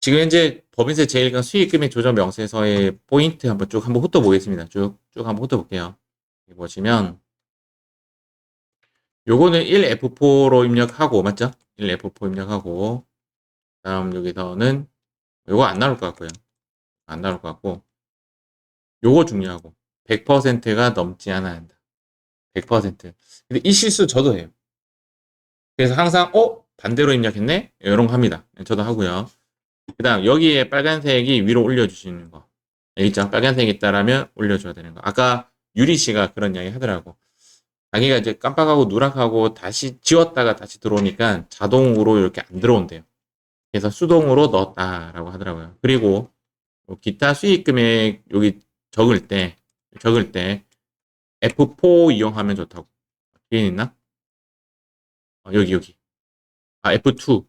지금 현재 법인세 제1강 수익금액 조정 명세서의 포인트 한번 훑어보겠습니다. 쭉 한번 훑어볼게요. 여기 보시면 요거는 1F4로 입력하고 맞죠? 1F4 입력하고 다음 여기서는 요거 안 나올 것 같고요. 안 나올 것 같고 요거 중요하고 100%가 넘지 않아야 한다. 100%. 근데 이 실수 저도 해요. 그래서 항상 반대로 입력했네? 이런 거 합니다. 저도 하고요. 그 다음 여기에 빨간색이 위로 올려주시는 거. 있죠? 빨간색이 있다라면 올려줘야 되는 거. 아까 유리 씨가 그런 이야기 하더라고. 자기가 이제 깜빡하고 누락하고 다시 지웠다가 다시 들어오니까 자동으로 이렇게 안 들어온대요. 그래서 수동으로 넣었다라고 하더라고요. 그리고 기타 수익 금액 여기 적을 때 F4 이용하면 좋다고. 뒤에 있나? 여기. F2.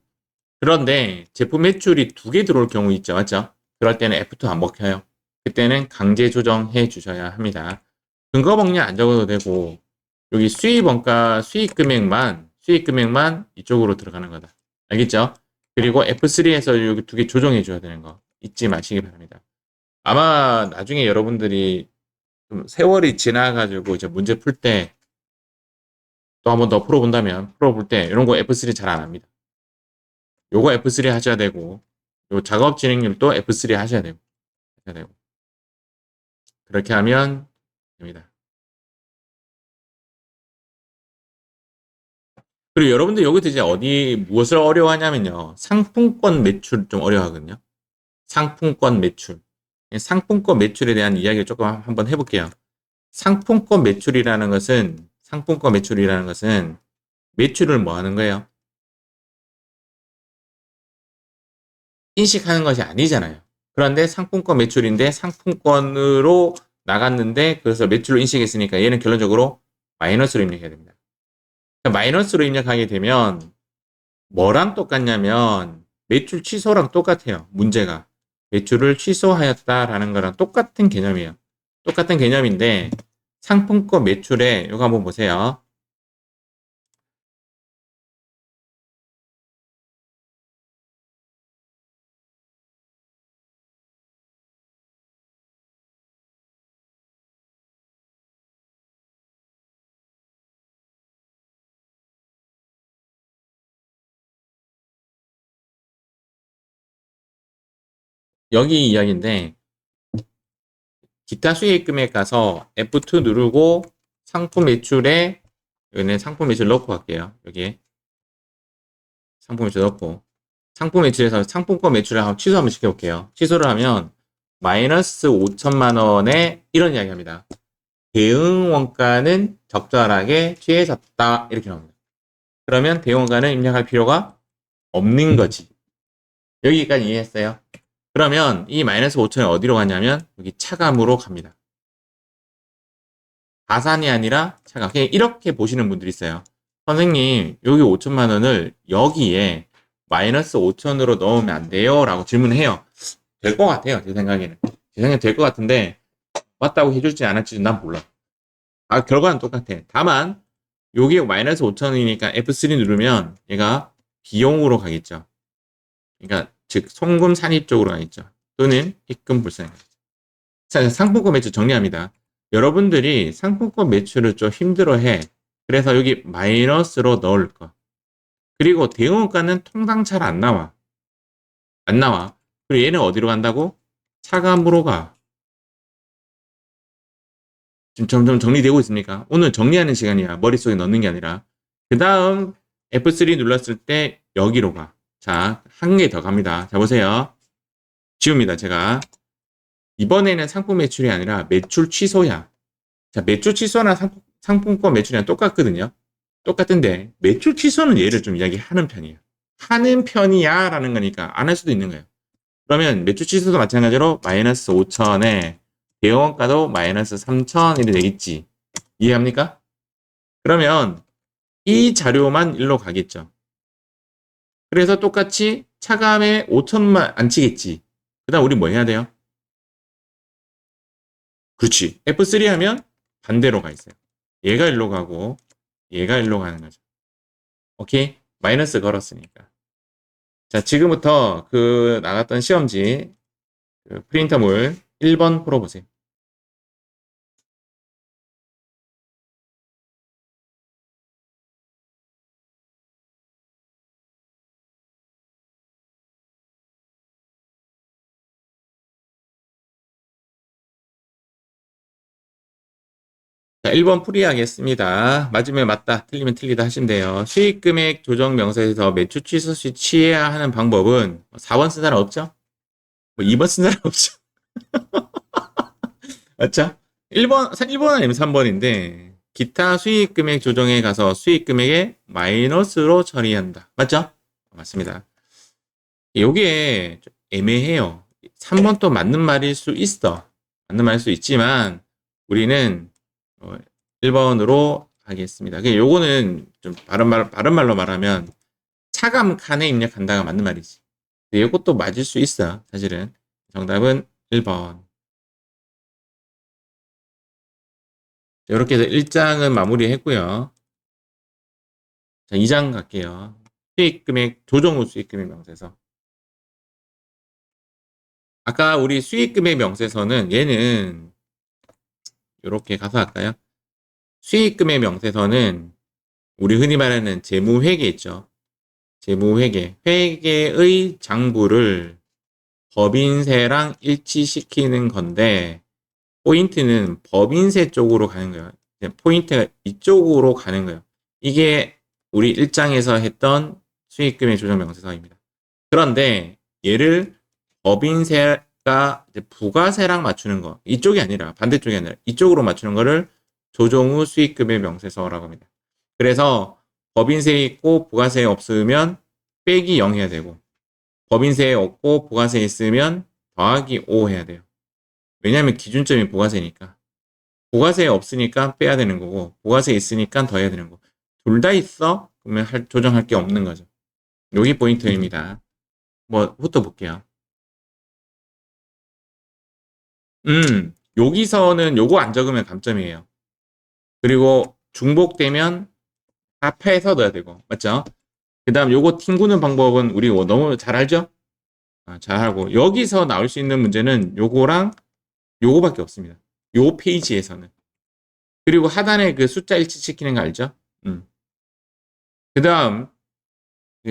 그런데 제품 매출이 2개 들어올 경우 있죠. 맞죠? 그럴 때는 F2 안 먹혀요. 그때는 강제 조정해 주셔야 합니다. 근거 목록 안 적어도 되고 여기 수입원가 수익금액만 이쪽으로 들어가는 거다. 알겠죠? 그리고 F3에서 여기 2개 조정해 줘야 되는 거 잊지 마시기 바랍니다. 아마 나중에 여러분들이 좀 세월이 지나가지고 이제 문제 풀 때 또 한 번 더 풀어볼 때 이런 거 F3 잘 안 합니다. 요거 F3 하셔야 되고 요 작업 진행률도 F3 하셔야 되고 그렇게 하면 됩니다. 그리고 여러분들 여기서 이제 무엇을 어려워하냐면요. 상품권 매출 좀 어려워하거든요. 상품권 매출. 상품권 매출에 대한 이야기를 조금 한번 해볼게요. 상품권 매출이라는 것은 매출을 뭐 하는 거예요? 인식하는 것이 아니잖아요. 그런데 상품권 매출인데 상품권으로 나갔는데 그래서 매출로 인식했으니까 얘는 결론적으로 마이너스로 입력해야 됩니다. 마이너스로 입력하게 되면 뭐랑 똑같냐면 매출 취소랑 똑같아요. 문제가. 매출을 취소하였다라는 거랑 똑같은 개념이에요. 똑같은 개념인데 상품권 매출에 이거 한번 보세요. 여기 이야기인데 기타 수익금액 가서 F2 누르고 상품 매출에 여기는 상품 매출 넣고 갈게요. 여기에 상품 매출 넣고 상품 매출에서 상품권 매출을 취소 한번 시켜볼게요. 취소를 하면 마이너스 5천만 원에 이런 이야기 합니다. 대응 원가는 적절하게 취해졌다. 이렇게 나옵니다. 그러면 대응 원가는 입력할 필요가 없는 거지. 여기까지 이해했어요? 그러면 이 마이너스 5천이 어디로 가냐면 여기 차감으로 갑니다. 가산이 아니라 차감. 그냥 이렇게 보시는 분들이 있어요. 선생님, 여기 5천만 원을 여기에 마이너스 5천으로 넣으면 안 돼요? 라고 질문해요. 될 것 같아요. 제 생각에는. 제 생각에 될 것 같은데 맞다고 해줄지 안 할지 난 몰라. 결과는 똑같아. 다만 여기 마이너스 5천원이니까 F3 누르면 얘가 비용으로 가겠죠. 그러니까 즉 송금 산입 쪽으로 가겠죠. 또는 입금 불상. 자, 상품권 매출 정리합니다. 여러분들이 상품권 매출을 좀 힘들어해. 그래서 여기 마이너스로 넣을 거. 그리고 대응원가는 통상 잘 안 나와. 안 나와. 그리고 얘는 어디로 간다고? 차감으로 가. 지금 점점 정리되고 있습니까? 오늘 정리하는 시간이야. 머릿속에 넣는 게 아니라. 그 다음 F3 눌렀을 때 여기로 가. 자, 한 개 더 갑니다. 자, 보세요. 지웁니다, 제가. 이번에는 상품 매출이 아니라 매출 취소야. 자, 매출 취소나 상품권 매출이랑 똑같거든요. 똑같은데 매출 취소는 얘를 좀 이야기하는 편이에요. 하는 편이야 라는 거니까 안 할 수도 있는 거예요. 그러면 매출 취소도 마찬가지로 마이너스 5천에 대원가도 마이너스 3천 이렇게 되겠지. 이해합니까? 그러면 이 자료만 일로 가겠죠. 그래서 똑같이 차감에 5천만 안 치겠지. 그 다음 우리 뭐 해야 돼요? 그렇지. F3 하면 반대로 가 있어요. 얘가 일로 가고 얘가 일로 가는 거죠. 오케이? 마이너스 걸었으니까. 자, 지금부터 그 나갔던 시험지 그 프린터물 1번 풀어보세요. 자, 1번 풀이하겠습니다. 맞으면 맞다, 틀리면 틀리다 하신대요. 수익금액 조정 명세에서 매출 취소 시 취해야 하는 방법은 4번 쓴 사람 없죠? 뭐 2번 쓴 사람 없죠? 맞죠? 1번 아니면 3번인데, 기타 수익금액 조정에 가서 수익금액에 마이너스로 처리한다. 맞죠? 맞습니다. 요게 좀 애매해요. 3번 또 맞는 말일 수 있어. 맞는 말일 수 있지만, 우리는 1번으로 하겠습니다. 요거는 좀 바른 말로 말하면, 차감 칸에 입력한다가 맞는 말이지. 이것도 맞을 수 있어, 사실은. 정답은 1번. 이렇게 해서 1장은 마무리했고요. 자, 2장 갈게요. 수익금액, 조정 후 수익금액 명세서. 아까 우리 수익금액 명세서는 얘는 이렇게 가서 할까요? 수익금액 명세서는 우리 흔히 말하는 재무회계 있죠. 재무회계. 회계의 장부를 법인세랑 일치시키는 건데 포인트는 법인세 쪽으로 가는 거예요. 포인트가 이쪽으로 가는 거예요. 이게 우리 1장에서 했던 수익금액 조정 명세서입니다. 그런데 얘를 법인세가 부가세랑 맞추는 거, 이쪽이 아니라 반대쪽이 아니라 이쪽으로 맞추는 거를 조정 후 수익금액 명세서라고 합니다. 그래서 법인세 있고 부가세 없으면 빼기 0 해야 되고, 법인세 없고 부가세 있으면 더하기 5 해야 돼요. 왜냐하면 기준점이 부가세니까. 부가세 없으니까 빼야 되는 거고, 부가세 있으니까 더 해야 되는 거고. 둘 다 있어? 그러면 조정할 게 없는 거죠. 여기 포인트입니다. 뭐 훑어볼게요. 여기서는 요거 안 적으면 감점이에요. 그리고 중복되면 합해서 넣어야 되고, 맞죠? 그 다음 요거 튕구는 방법은 우리 너무 잘 알죠? 잘 알고. 여기서 나올 수 있는 문제는 요거랑 요거밖에 없습니다. 요 페이지에서는. 그리고 하단에 그 숫자 일치시키는 거 알죠? 그 다음,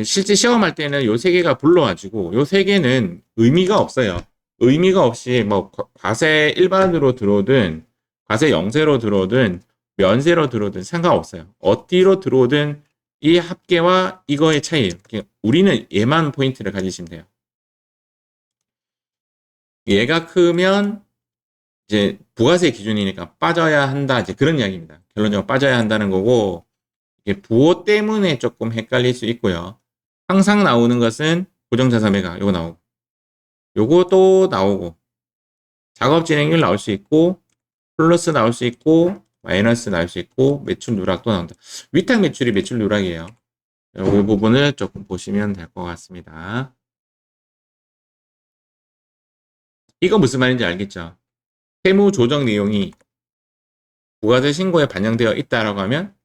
실제 시험할 때는 요 세 개가 불러가지고, 요 세 개는 의미가 없어요. 의미가 없이, 뭐, 과세 일반으로 들어오든, 과세 영세로 들어오든, 면세로 들어오든 상관없어요. 어디로 들어오든 이 합계와 이거의 차이예요. 우리는 얘만 포인트를 가지시면 돼요. 얘가 크면, 이제, 부가세 기준이니까 빠져야 한다. 이제 그런 이야기입니다. 결론적으로 빠져야 한다는 거고, 이게 부호 때문에 조금 헷갈릴 수 있고요. 항상 나오는 것은 고정자산 매각, 요거 나오고, 요것도 나오고, 작업 진행률 나올 수 있고, 플러스 나올 수 있고, 마이너스 나올 수 있고, 매출 누락도 나온다. 위탁 매출이 매출 누락이에요. 이 부분을 조금 보시면 될 것 같습니다. 이거 무슨 말인지 알겠죠? 세무 조정 내용이 부가세 신고에 반영되어 있다라고 하면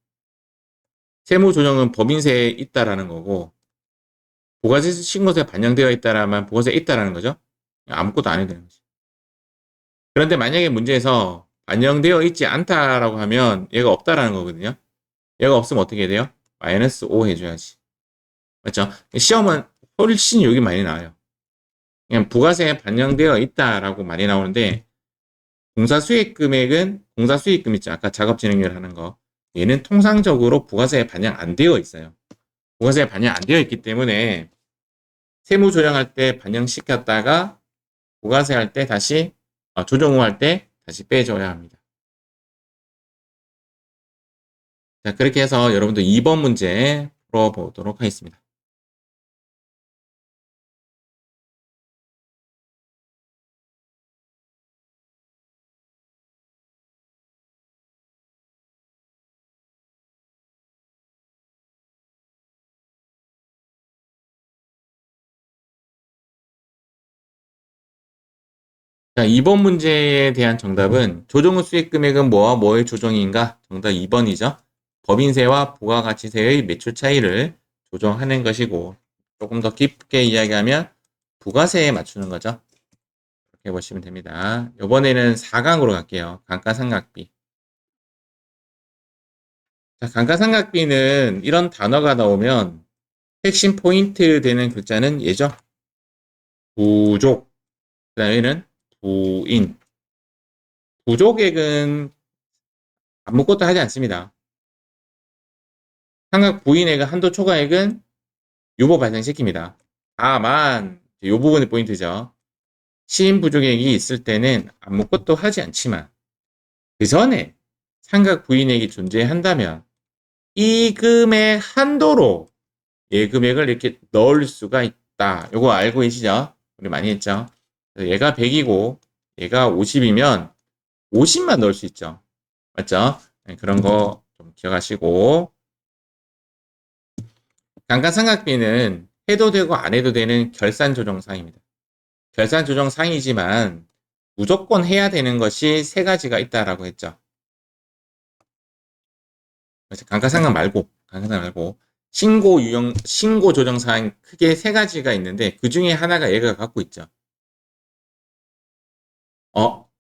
세무 조정은 법인세에 있다라는 거고, 부가세 신고서에 반영되어 있다라면 부가세에 있다라는 거죠. 아무것도 안 해도 되는 거죠. 그런데 만약에 문제에서 반영되어 있지 않다라고 하면 얘가 없다라는 거거든요. 얘가 없으면 어떻게 해야 돼요? 마이너스 5 해줘야지. 맞죠? 시험은 훨씬 여기 많이 나와요. 그냥 부가세에 반영되어 있다라고 많이 나오는데, 공사 수익 금액은, 공사 수익금 있죠. 아까 작업 진행률 하는 거. 얘는 통상적으로 부가세에 반영 안 되어 있어요. 부가세에 반영 안 되어 있기 때문에 세무 조정할 때 반영시켰다가 부가세 할 때 다시, 조정 후 할 때 다시 빼줘야 합니다. 자, 그렇게 해서 여러분들 2번 문제 풀어보도록 하겠습니다. 자, 2번 문제에 대한 정답은 조정 후 수익 금액은 뭐와 뭐의 조정인가? 정답 2번이죠. 법인세와 부가가치세의 매출 차이를 조정하는 것이고, 조금 더 깊게 이야기하면 부가세에 맞추는 거죠. 이렇게 보시면 됩니다. 이번에는 4강으로 갈게요. 감가상각비. 자, 감가상각비는 이런 단어가 나오면 핵심 포인트 되는 글자는 얘죠. 부족. 그 다음에는 부인. 부족액은 아무것도 하지 않습니다. 상각 부인액은 한도 초과액은 유보 발생시킵니다. 다만 이 부분이 포인트죠. 시인 부족액이 있을 때는 아무것도 하지 않지만 그 전에 상각 부인액이 존재한다면 이 금액 한도로 예금액을 이렇게 넣을 수가 있다. 요거 알고 계시죠? 우리 많이 했죠? 얘가 100이고 얘가 50이면 50만 넣을 수 있죠. 맞죠? 네, 그런 거 좀 기억하시고 감가상각비는 해도 되고 안 해도 되는 결산조정사항입니다. 결산조정사항이지만 무조건 해야 되는 것이 세 가지가 있다라고 했죠. 그래서 감가상각 말고 신고 조정 사항 크게 세 가지가 있는데 그 중에 하나가 얘가 갖고 있죠.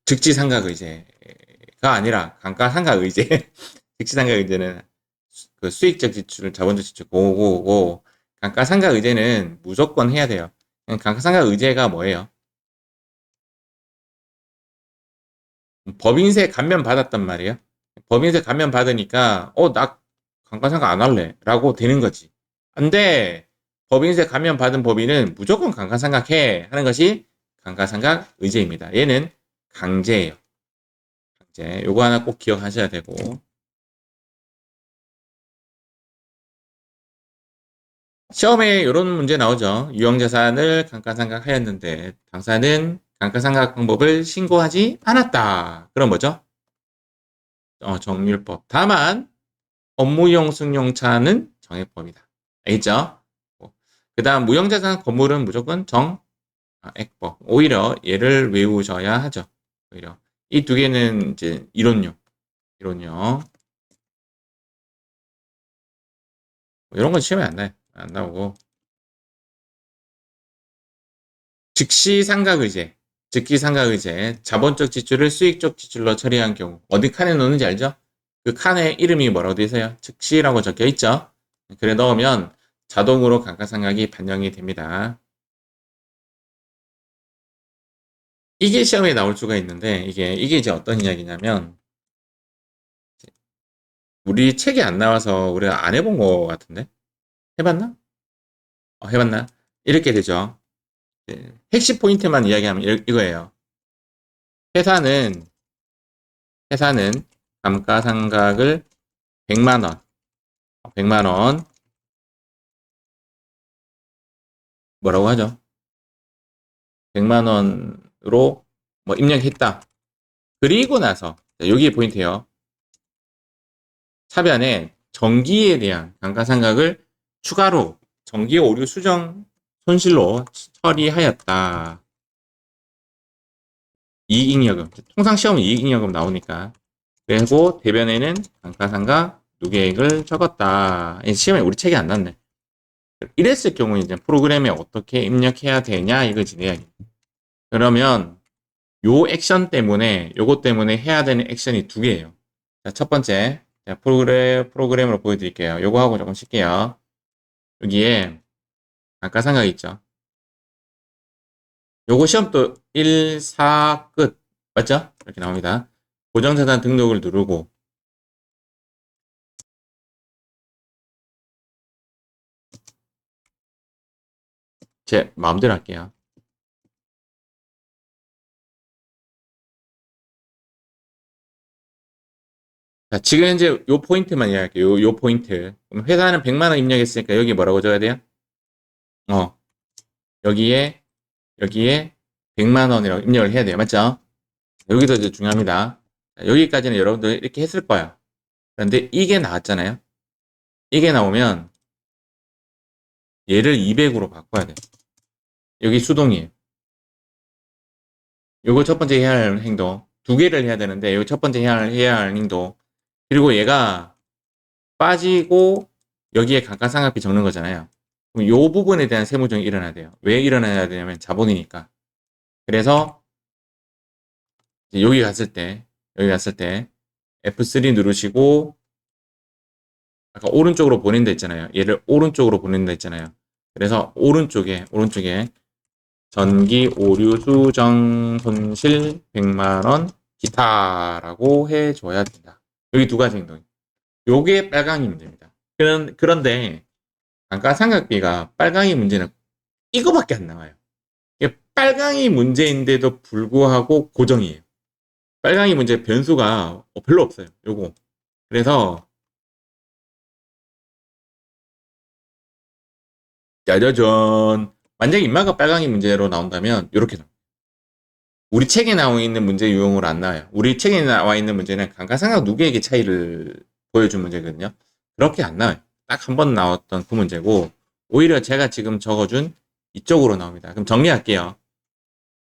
즉지상각의제가 아니라 감가상각의제. 즉지상각의제는 그 수익적 지출, 자본적 지출 그거고 감가상각의제는 무조건 해야 돼요. 감가상각의제가 뭐예요? 법인세 감면 받았단 말이에요. 법인세 감면 받으니까 나 감가상각 안 할래 라고 되는 거지. 근데 법인세 감면 받은 법인은 무조건 감가상각해 하는 것이 감가상각 의제입니다. 얘는 강제예요. 강제. 요거 하나 꼭 기억하셔야 되고. 시험에 이런 문제 나오죠. 유형자산을 감가상각하였는데 당사는 감가상각 방법을 신고하지 않았다. 그럼 뭐죠? 정률법. 다만 업무용 승용차는 정액법이다. 알겠죠? 그 다음 무형자산 건물은 무조건 액법. 오히려 얘를 외우셔야 하죠. 오히려 이 두 개는 이제 이론용. 이런 건 시험에 안 나요. 안 나오고. 즉시상각의제. 즉시상각의제. 자본적 지출을 수익적 지출로 처리한 경우. 어디 칸에 넣는지 알죠? 그 칸에 이름이 뭐라고 되어 있어요? 즉시라고 적혀 있죠? 그래 넣으면 자동으로 감가상각이 반영이 됩니다. 이게 시험에 나올 수가 있는데 이게 이제 어떤 이야기냐면 우리 책이 안 나와서 우리가 안 해본 거 같은데 해봤나? 해봤나? 이렇게 되죠. 핵심 포인트만 이야기하면 이거예요. 회사는 감가상각을 100만 원, 100만 원 뭐라고 하죠? 100만 원으로 뭐 입력했다. 그리고 나서 여기에 포인트예요. 차변에 정기에 대한 감가상각을 추가로 정기 오류 수정 손실로 처리하였다. 이익잉여금. 통상 시험은 이익잉여금 나오니까. 그리고 대변에는 감가상각 누계액을 적었다. 시험에 우리 책이 안 났네. 이랬을 경우 이제 프로그램에 어떻게 입력해야 되냐 이거지 내 이야기. 그러면 요 액션 때문에 요것 때문에 해야 되는 액션이 두 개예요. 자, 첫 번째 프로그램으로 보여드릴게요. 요거 하고 조금 쉴게요. 여기에 감가상각 있죠. 요거 시험도 1, 4 끝 맞죠? 이렇게 나옵니다. 고정자산 등록을 누르고 제 마음대로 할게요. 자, 지금 현재 요 포인트만 이야기할게요. 요 포인트. 그럼 회사는 100만 원 입력했으니까 여기 뭐라고 적어야 돼요? 여기에 100만 원이라고 입력을 해야 돼요. 맞죠? 여기서 이제 중요합니다. 자, 여기까지는 여러분들 이렇게 했을 거야. 그런데 이게 나왔잖아요. 이게 나오면 얘를 200으로 바꿔야 돼. 여기 수동이에요. 요거 첫 번째 해야 할 행동. 두 개를 해야 되는데, 요거 첫 번째 해야 할 행동. 그리고 얘가 빠지고 여기에 감가상각비 적는 거잖아요. 그럼 요 부분에 대한 세무조정이 일어나야 돼요. 왜 일어나야 되냐면 자본이니까. 그래서 여기 갔을 때 F3 누르시고 아까 오른쪽으로 보낸다 했잖아요. 얘를 오른쪽으로 보낸다 했잖아요. 그래서 오른쪽에 전기 오류 수정 손실 100만 원 기타라고 해줘야 된다. 여기 두 가지 행동. 요게 빨강이 문제입니다. 그런데 감가상각비가 빨강이 문제는 이거밖에 안 나와요. 이게 빨강이 문제인데도 불구하고 고정이에요. 빨강이 문제 변수가 별로 없어요. 요거. 그래서 짜자잔. 만약에 인마가 빨강이 문제로 나온다면 이렇게 나와요. 우리 책에 나와 있는 문제 유형으로 안 나와요. 우리 책에 나와 있는 문제는 감가상각 누계액의 차이를 보여준 문제거든요. 그렇게 안 나와요. 딱 한 번 나왔던 그 문제고 오히려 제가 지금 적어준 이쪽으로 나옵니다. 그럼 정리할게요.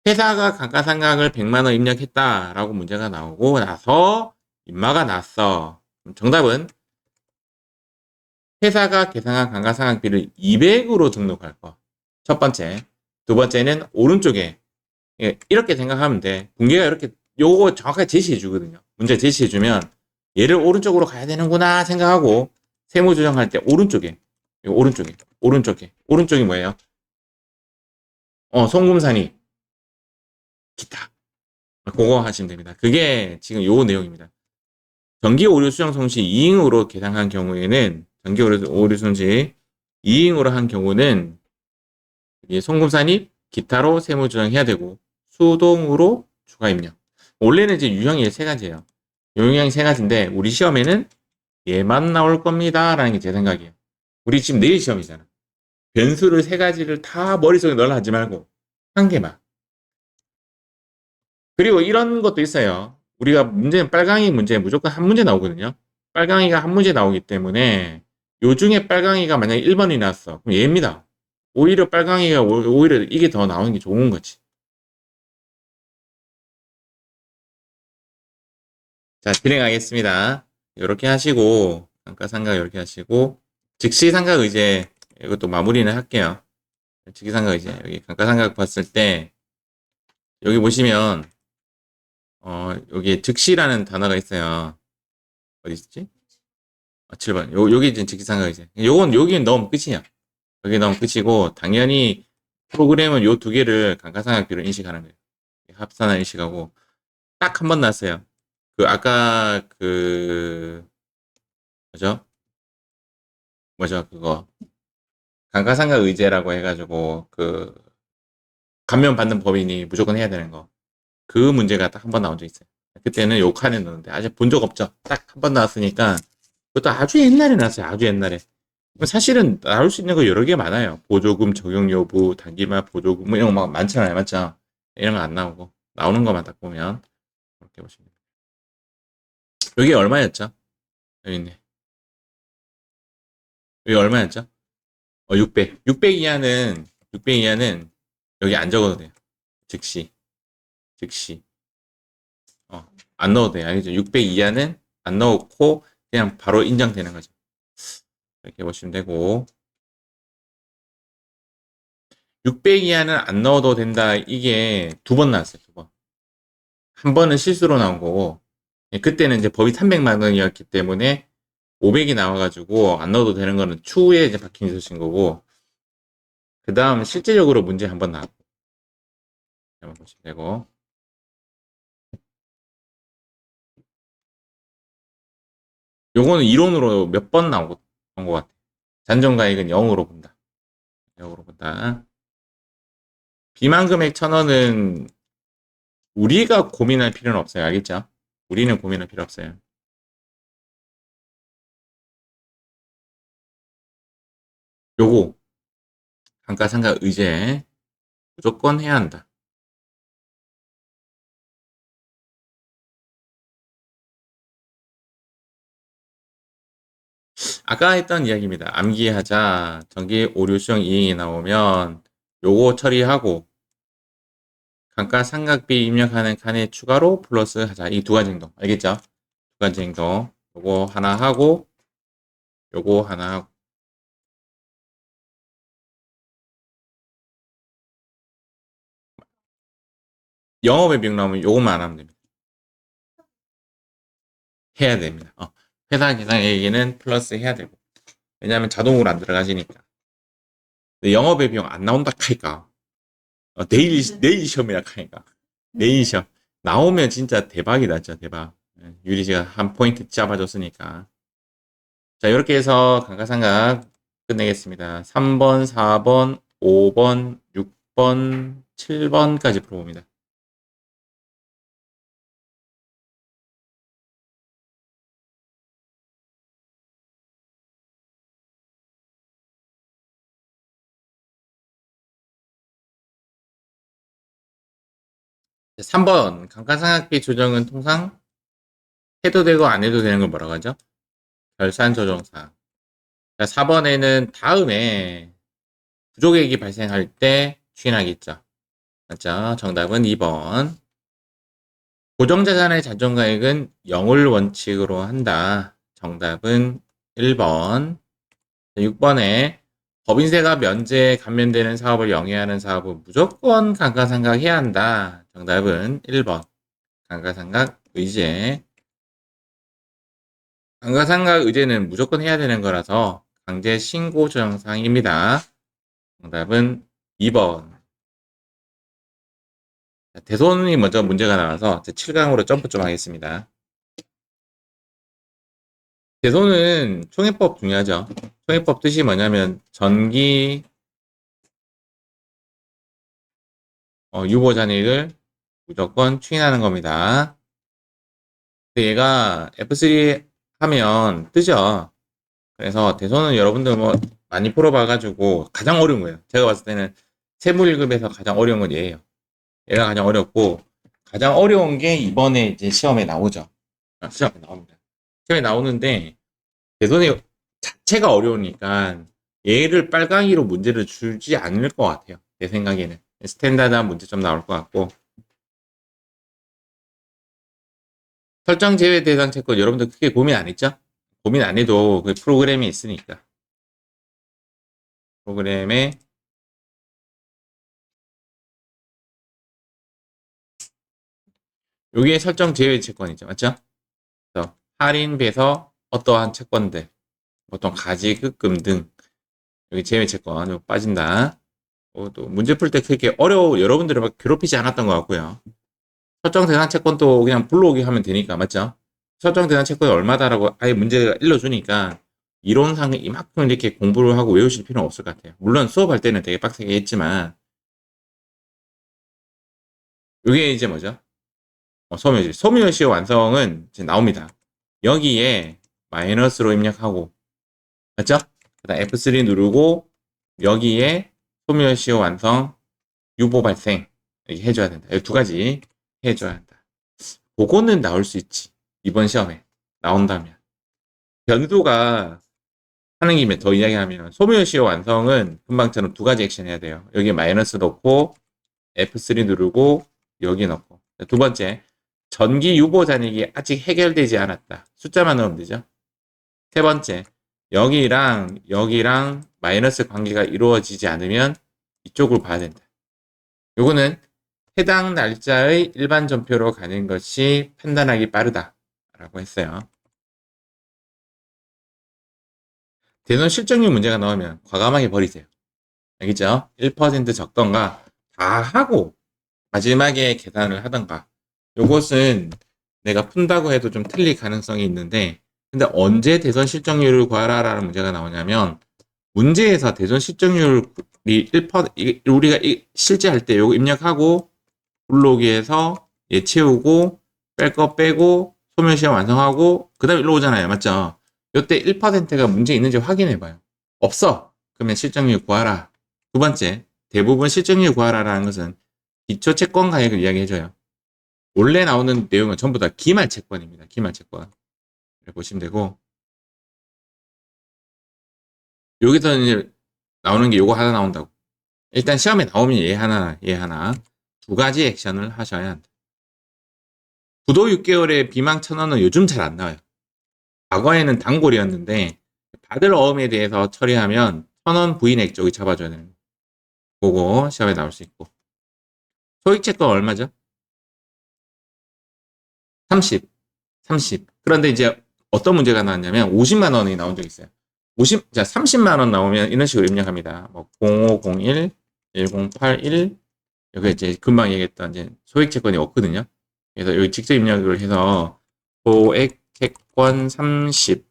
회사가 감가상각을 100만 원 입력했다라고 문제가 나오고 나서 인마가 났어. 정답은 회사가 계상한 감가상각비를 200으로 등록할 거. 첫 번째. 두 번째는 오른쪽에 이렇게 생각하면 돼. 분계가 이렇게 요거 정확하게 제시해 주거든요. 문제 제시해 주면 얘를 오른쪽으로 가야 되는구나 생각하고 세무 조정할 때 오른쪽이 뭐예요? 송금산이 기타. 그거 하시면 됩니다. 그게 지금 요 내용입니다. 전기 오류 수정 손실 2인으로 계상한 경우에는 전기 오류 손실 2인으로 한 경우는 송금산이 기타로 세무 조정해야 되고 수동으로 추가 입력. 원래는 이제 유형이 세 가지예요. 유형이 세 가지인데 우리 시험에는 얘만 나올 겁니다. 라는 게 제 생각이에요. 우리 지금 내일 시험이잖아. 변수를 세 가지를 다 머릿속에 넣으려 하지 말고 한 개만. 그리고 이런 것도 있어요. 우리가 문제는 빨강이 문제 무조건 한 문제 나오거든요. 빨강이가 한 문제 나오기 때문에 요 중에 빨강이가 만약에 1번이 나왔어. 그럼 얘입니다. 오히려 빨강이가 오히려 이게 더 나오는 게 좋은 거지. 자, 진행하겠습니다. 이렇게 하시고, 감가상각 이렇게 하시고, 즉시상각 의제, 이것도 마무리는 할게요. 즉시상각 의제, 여기 감가상각 봤을 때, 여기 보시면, 여기 즉시라는 단어가 있어요. 어디 있지? 7번. 여기 이제 즉시상각 의제. 여기는 넣으면 끝이야. 여기 넣으면 끝이고, 당연히 프로그램은 요 두 개를 감가상각비로 인식하는 거예요. 합산을 인식하고, 딱 한 번 났어요. 아까 뭐죠? 그거. 감가상각 의제라고 해가지고 감면 받는 법인이 무조건 해야 되는 거. 그 문제가 딱 한 번 나온 적 있어요. 그때는 요 칸에 넣었는데 아직 본 적 없죠. 딱 한 번 나왔으니까 그것도 아주 옛날에 나왔어요. 아주 옛날에. 사실은 나올 수 있는 거 여러 개 많아요. 보조금 적용 여부, 단기말 보조금 뭐 이런 거 막 많잖아요. 맞죠? 이런 거 안 나오고 나오는 것만 딱 보면 그렇게 보시면 돼요. 여기 얼마였죠? 여기 있네. 여기 얼마였죠? 600. 600 이하는 여기 안 적어도 돼요. 즉시. 안 넣어도 돼요. 알겠죠? 600 이하는 안 넣고 그냥 바로 인정되는 거죠. 이렇게 보시면 되고 600 이하는 안 넣어도 된다. 이게 두 번 나왔어요. 두 번. 한 번은 실수로 나온 거고 그때는 이제 법이 300만 원이었기 때문에 500이 나와가지고 안 넣어도 되는 거는 추후에 이제 박힌 소식인 거고 그 다음 실제적으로 문제 한 번 나왔고 한번 보시면 되고 요거는 이론으로 몇 번 나온 것 같아요. 잔존가액은 0으로 본다. 0으로 본다. 비만 금액 1,000원은 우리가 고민할 필요는 없어요. 알겠죠? 우리는 고민할 필요 없어요. 요거 감가상각 의제 무조건 해야 한다. 아까 했던 이야기입니다. 암기하자. 전기 오류 수정 이행이 나오면 요거 처리하고 감가상각비 입력하는 칸에 추가로 플러스 하자. 이 두 가지 행동. 알겠죠? 두 가지 행동. 요거 하나 하고 요거 하나 하고 영업의 비용 나오면 요것만 안 하면 됩니다. 해야 됩니다. 회사 계산액에는 플러스 해야 되고. 왜냐하면 자동으로 안 들어가시니까. 근데 영업의 비용 안 나온다 카니까. 내일 시험이라 카니까. 내일 시험. 나오면 진짜 대박이다, 진짜 대박. 유리 씨가 한 포인트 잡아줬으니까. 자, 이렇게 해서 감가상각 끝내겠습니다. 3번, 4번, 5번, 6번, 7번까지 풀어봅니다. 자, 3번, 감가상각비 조정은 통상 해도 되고 안 해도 되는 걸 뭐라고 하죠? 결산 조정사. 자, 4번에는 다음에 부족액이 발생할 때 추인하겠죠. 맞죠? 정답은 2번. 고정자산의 잔존가액은 0을 원칙으로 한다. 정답은 1번. 6번에 법인세가 면제에 감면되는 사업을 영위하는 사업은 무조건 감가상각해야 한다. 정답은 1번. 감가상각 의제. 감가상각 의제는 무조건 해야 되는 거라서 강제 신고 조정사항입니다. 정답은 2번. 대손이 먼저 문제가 나와서 7강으로 점프 좀 하겠습니다. 대손은 총회법 중요하죠. 총회법 뜻이 뭐냐면 전기 유보잔액을 무조건 추인하는 겁니다. 근데 얘가 F3 하면 뜨죠. 그래서 대손은 여러분들 뭐 많이 풀어봐가지고 가장 어려운 거예요. 제가 봤을 때는 세무 1급에서 가장 어려운 건 얘예요. 얘가 가장 어렵고 가장 어려운 게 이번에 이제 시험에 나오죠. 시험에 나옵니다. 시험에 나오는데 대손이 자체가 어려우니까 얘를 빨강이로 문제를 주지 않을 것 같아요. 내 생각에는 스탠다드한 문제 좀 나올 것 같고 설정 제외 대상 채권 여러분들 크게 고민 안 했죠? 고민 안 해도 그 프로그램이 있으니까 프로그램에 여기에 설정 제외 채권이죠. 맞죠? 그래서 할인 배서 어떠한 채권들 보통 가지 급금 등 여기 제외 채권 이거 빠진다. 또 문제 풀 때 그렇게 여러분들을 막 괴롭히지 않았던 것 같고요. 설정 대상 채권도 그냥 불러오기 하면 되니까 맞죠? 설정 대상 채권이 얼마다라고 아예 문제가 일러주니까 이론상 이만큼 이렇게 공부를 하고 외우실 필요는 없을 것 같아요. 물론 수업할 때는 되게 빡세게 했지만 이게 이제 뭐죠? 소멸시. 소멸시효 완성은 이제 나옵니다. 여기에 마이너스로 입력하고 맞죠? 그 다음 F3 누르고 여기에 소멸시효 완성 유보 발생 이렇게 해줘야 된다. 이 두 가지 해줘야 한다. 그거는 나올 수 있지. 이번 시험에 나온다면. 변수가 하는 김에 더 이야기하면 소멸시효 완성은 금방처럼 두 가지 액션 해야 돼요. 여기 마이너스 넣고 F3 누르고 여기 넣고 두 번째 전기 유보 잔액이 아직 해결되지 않았다. 숫자만 넣으면 되죠. 세 번째 여기랑 마이너스 관계가 이루어지지 않으면 이쪽을 봐야 된다. 요거는 해당 날짜의 일반 전표로 가는 것이 판단하기 빠르다 라고 했어요. 대손 실적률 문제가 나오면 과감하게 버리세요. 알겠죠? 1% 적던가 다 하고 마지막에 계산을 하던가. 요것은 내가 푼다고 해도 좀 틀릴 가능성이 있는데 근데 언제 대손 실적률을 구하라라는 문제가 나오냐면 문제에서 대손 실적률이 1% 우리가 실제 할 때 요거 입력하고 불러오기에서 얘 채우고 뺄 거 빼고 소멸시효 완성하고 그 다음에 일로 오잖아요. 맞죠? 요때 1%가 문제 있는지 확인해 봐요. 없어. 그러면 실적률 구하라. 두 번째, 대부분 실적률 구하라라는 것은 기초 채권 가액을 이야기해줘요. 원래 나오는 내용은 전부 다 기말 채권입니다. 기말 채권. 보시면 되고 여기서 이제 나오는 게 요거 하나 나온다고. 일단 시험에 나오면 얘 하나 두 가지 액션을 하셔야 한다. 부도 6개월에 비망 1,000원은 요즘 잘 안 나와요. 과거에는 단골이었는데 받을 어음에 대해서 처리하면 1,000원 부인액 쪽이 잡아줘야 되는 거. 그거 시험에 나올 수 있고 소액채권 얼마죠? 30, 30. 그런데 이제 어떤 문제가 나왔냐면 50만 원이 나온 적이 있어요. 30만 원 나오면 이런 식으로 입력합니다. 뭐 0501, 1081, 여기 이제 금방 얘기했던 이제 소액 채권이 없거든요. 그래서 여기 직접 입력을 해서 소액 채권 30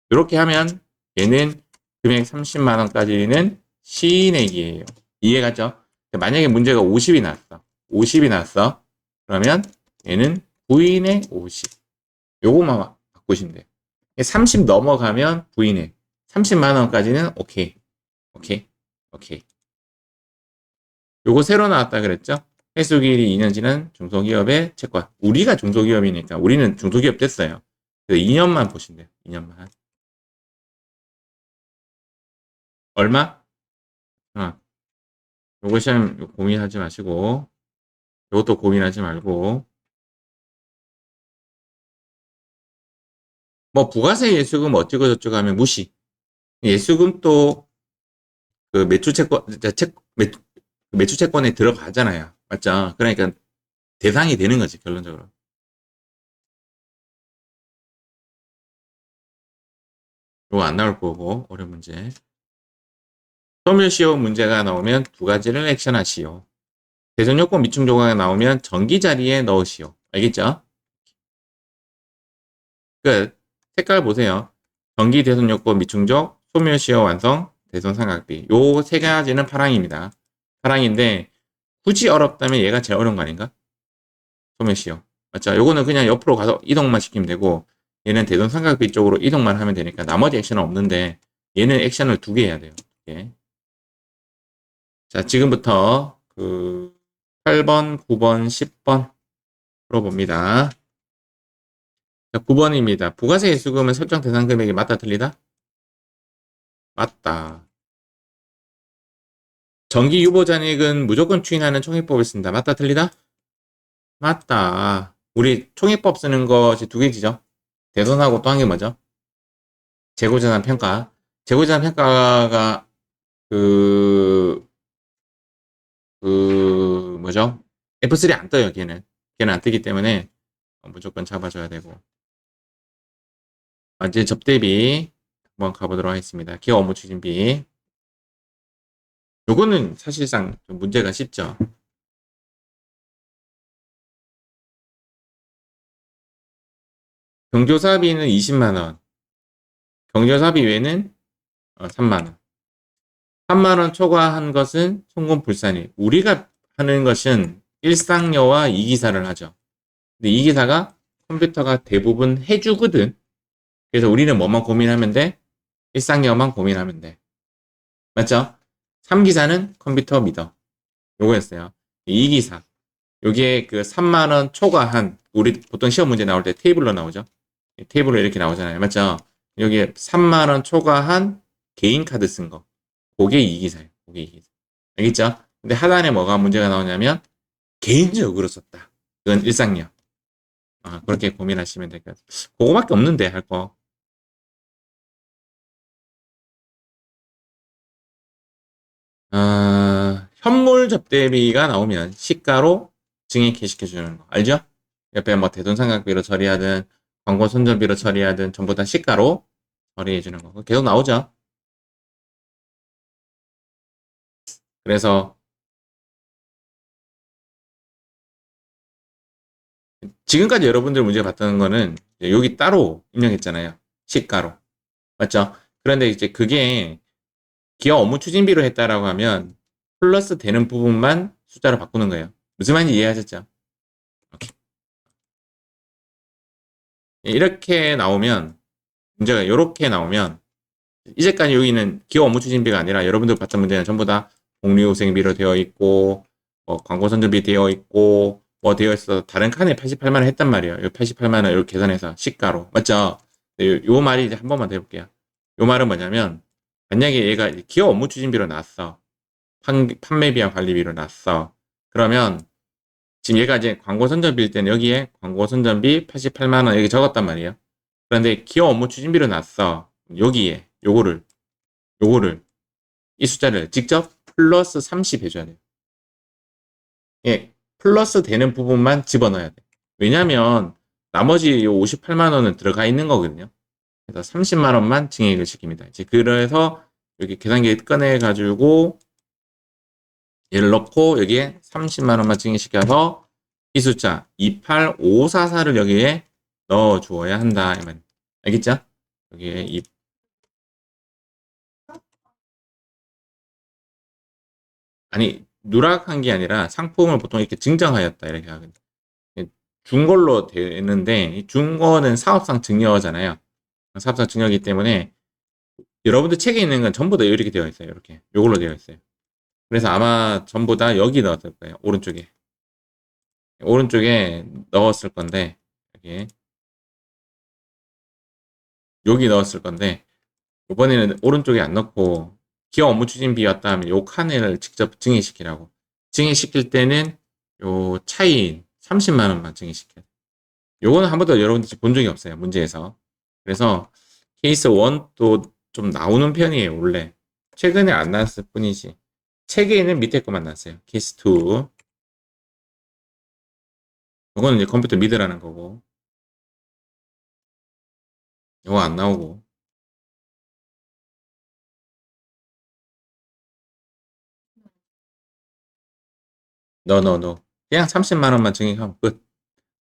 이렇게 하면 얘는 금액 30만 원까지는 시인액이에요. 이해가죠? 만약에 문제가 50이 나왔어. 50이 나왔어. 그러면 얘는 부인의 50. 요거만 바꾸시면 돼요. 30 넘어가면 부인의 30만 원까지는 오케이. 오케이. 오케이. 요거 새로 나왔다 그랬죠? 회수기일이 2년 지난 중소기업의 채권. 우리가 중소기업이니까 우리는 중소기업 됐어요. 2년만 보신대요. 2년만. 얼마? 요거 시험 고민하지 마시고 요것도 고민하지 말고 뭐 부가세 예수금 어쩌고 저쩌고 하면 무시. 예수금 또 그 매출 채권에 들어가잖아요. 맞죠? 그러니까 대상이 되는 거지 결론적으로. 요거 안 나올 거고 어려운 문제. 소멸시효 문제가 나오면 두 가지를 액션하시오. 대전요건 미충 조각이 나오면 전기 자리에 넣으시오. 알겠죠? 끝. 색깔 보세요. 전기 대손 요건 미충족, 소멸시효 완성, 대손 삼각비. 요 세 가지는 파랑입니다. 파랑인데 굳이 어렵다면 얘가 제일 어려운 거 아닌가? 소멸시효. 맞죠? 요거는 그냥 옆으로 가서 이동만 시키면 되고 얘는 대손 삼각비 쪽으로 이동만 하면 되니까 나머지 액션은 없는데 얘는 액션을 두 개 해야 돼요. 예. 자, 지금부터 그 8번, 9번, 10번 풀어봅니다. 자, 9번입니다. 부가세 예수금은 설정 대상 금액이 맞다 틀리다? 맞다. 정기 유보 잔액은 무조건 추인하는 총회법을 쓴다. 맞다 틀리다? 맞다. 우리 총회법 쓰는 것이 두 개지죠? 대손하고 또 한 게 뭐죠? 재고자산 평가. 재고자산 평가가 그 뭐죠? F3 안 떠요, 걔는. 걔는 안 뜨기 때문에 무조건 잡아줘야 되고. 이제 접대비 한번 가보도록 하겠습니다. 기업 업무 추진비. 요거는 사실상 좀 문제가 쉽죠. 경조사비는 20만원. 경조사비 외에는 3만원. 3만원 초과한 것은 송금불산이. 우리가 하는 것은 일상여와 이기사를 하죠. 근데 이기사가 컴퓨터가 대부분 해주거든. 그래서 우리는 뭐만 고민하면 돼? 일상여만 고민하면 돼. 맞죠? 3기사는 컴퓨터 믿어. 요거였어요. 2기사. 요게 그 3만원 초과한, 우리 보통 시험 문제 나올 때 테이블로 나오죠? 테이블로 이렇게 나오잖아요. 맞죠? 여기에 3만원 초과한 개인 카드 쓴 거. 그게 2기사예요. 그게 2기사. 알겠죠? 근데 하단에 뭐가 문제가 나오냐면, 개인적으로 썼다. 그건 일상력. 그렇게 고민하시면 될 것 같아요. 그거밖에 없는데, 할 거. 현물 접대비가 나오면 시가로 증액해시켜주는 거. 알죠? 옆에 뭐 대손상각비로 처리하든, 광고 선전비로 처리하든, 전부 다 시가로 처리해주는 거. 계속 나오죠? 그래서, 지금까지 여러분들 문제 봤던 거는 여기 따로 입력했잖아요. 시가로. 맞죠? 그런데 이제 그게 기업 업무 추진비로 했다라고 하면 플러스 되는 부분만 숫자로 바꾸는 거예요. 무슨 말인지 이해하셨죠? 오케이. 이렇게 나오면 문제가 이렇게 나오면 이제까지 여기는 기업 업무 추진비가 아니라 여러분들 봤던 문제는 전부 다 복리후생비로 되어 있고 뭐 광고 선전비 되어 있고 뭐 되어 있어 다른 칸에 88만 원 했단 말이에요. 이 88만 원 이렇게 계산해서 시가로 맞죠? 요 말이 이제 한 번만 더 해볼게요. 요 말은 뭐냐면 만약에 얘가 기업 업무 추진비로 나왔어. 판매비와 관리비로 났어. 그러면 지금 얘가 이제 광고 선전비일 때는 여기에 광고 선전비 88만 원 여기 적었단 말이에요. 그런데 기업 업무 추진비로 났어. 여기에 요거를 이 숫자를 직접 플러스 30 해줘야 돼요. 예, 플러스 되는 부분만 집어넣어야 돼. 왜냐면 나머지 요 58만 원은 들어가 있는 거거든요. 그래서 30만 원만 증액을 시킵니다. 이제 그래서 여기 계산기 꺼내 가지고 얘를 넣고 여기에 30만 원만 증액시켜서 이 숫자 28544를 여기에 넣어 주어야 한다. 알겠죠? 여기에 아니 누락한 게 아니라 상품을 보통 이렇게 증정하였다 이렇게 하거든요. 준 걸로 되는데 준 거는 사업상 증여잖아요. 사업상 증여이기 때문에 여러분들 책에 있는 건 전부 다 이렇게 되어 있어요. 이렇게 요걸로 되어 있어요. 그래서 아마 전부 다 여기 넣었을 거예요. 오른쪽에 넣었을 건데 여기 넣었을 건데 이번에는 오른쪽에 안 넣고 기업 업무 추진비였다 하면 요 칸을 직접 증액시키라고. 증액시킬 때는 요 차이 30만 원만 증액시켜요. 요거는 한 번도 여러분들이 본 적이 없어요. 문제에서. 그래서 케이스 1도 좀 나오는 편이에요. 원래. 최근에 안 나왔을 뿐이지. 책에는 밑에 것만 나왔어요. 케이스 2. 요거는 이제 컴퓨터 미드라는 거고. 요거 안 나오고. no. 그냥 30만 원만 증액하면 끝.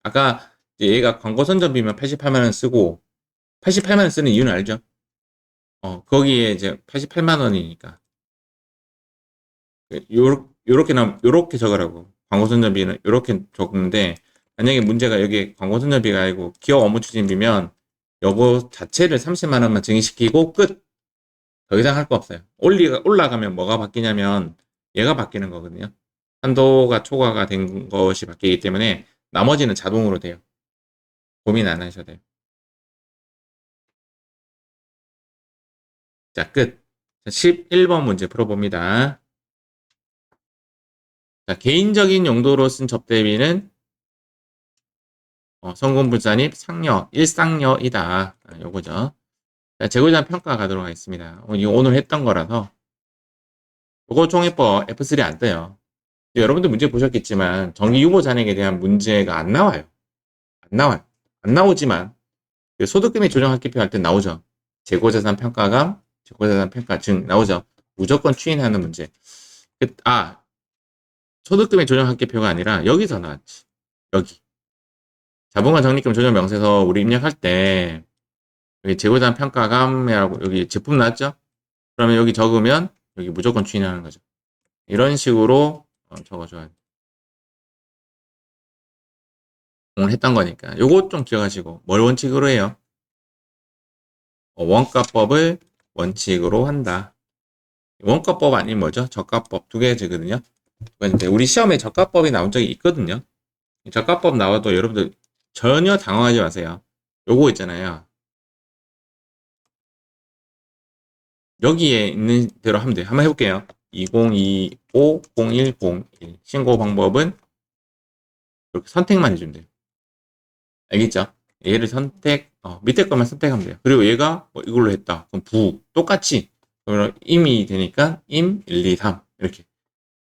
아까 이제 얘가 광고 선전비면 88만 원 쓰고 88만 원 쓰는 이유는 알죠? 거기에 이제 88만 원이니까. 요렇게 적으라고. 광고 선전비는 요렇게 적는데 만약에 문제가 여기 광고 선전비가 아니고 기업 업무 추진비면 요거 자체를 30만 원만 증액시키고 끝. 더 이상 할 거 없어요. 올라가면 뭐가 바뀌냐면 얘가 바뀌는 거거든요. 한도가 초과가 된 것이 바뀌기 때문에 나머지는 자동으로 돼요. 고민 안 하셔도 돼요. 자, 끝. 11번 문제 풀어봅니다. 자, 개인적인 용도로 쓴 접대비는 성금불산입 상여, 일상여이다. 요거죠. 자, 재고자 평가 가도록 하겠습니다. 이거 오늘 했던 거라서 요거 종합법 F3 안 떠요. 여러분들 문제 보셨겠지만 정기 유보 잔액에 대한 문제가 안 나와요. 안 나와요. 안 나오지만 그 소득금액 조정학계표 할 때 나오죠. 재고자산 평가감, 재고자산 평가 증 나오죠. 무조건 추인하는 문제. 소득금액 조정학계표가 아니라 여기서 나왔지. 여기. 자본과 적립금 조정 명세서 우리 입력할 때 여기 재고자산 평가감이라고 여기 제품 나왔죠? 그러면 여기 적으면 여기 무조건 추인하는 거죠. 이런 식으로 적어줘야 돼. 오늘 했던 거니까. 요것 좀 기억하시고 뭘 원칙으로 해요? 원가법을 원칙으로 한다. 원가법 아니면 뭐죠? 저가법 두 개지거든요. 우리 시험에 저가법이 나온 적이 있거든요. 저가법 나와도 여러분들 전혀 당황하지 마세요. 요거 있잖아요. 여기에 있는 대로 하면 돼요. 한번 해볼게요. 2025-0101 신고 방법은 이렇게 선택만 해주면 돼요. 알겠죠? 얘를 밑에 것만 선택하면 돼요. 그리고 얘가 이걸로 했다. 그럼 똑같이. 그러면 임이 되니까 임 1, 2, 3 이렇게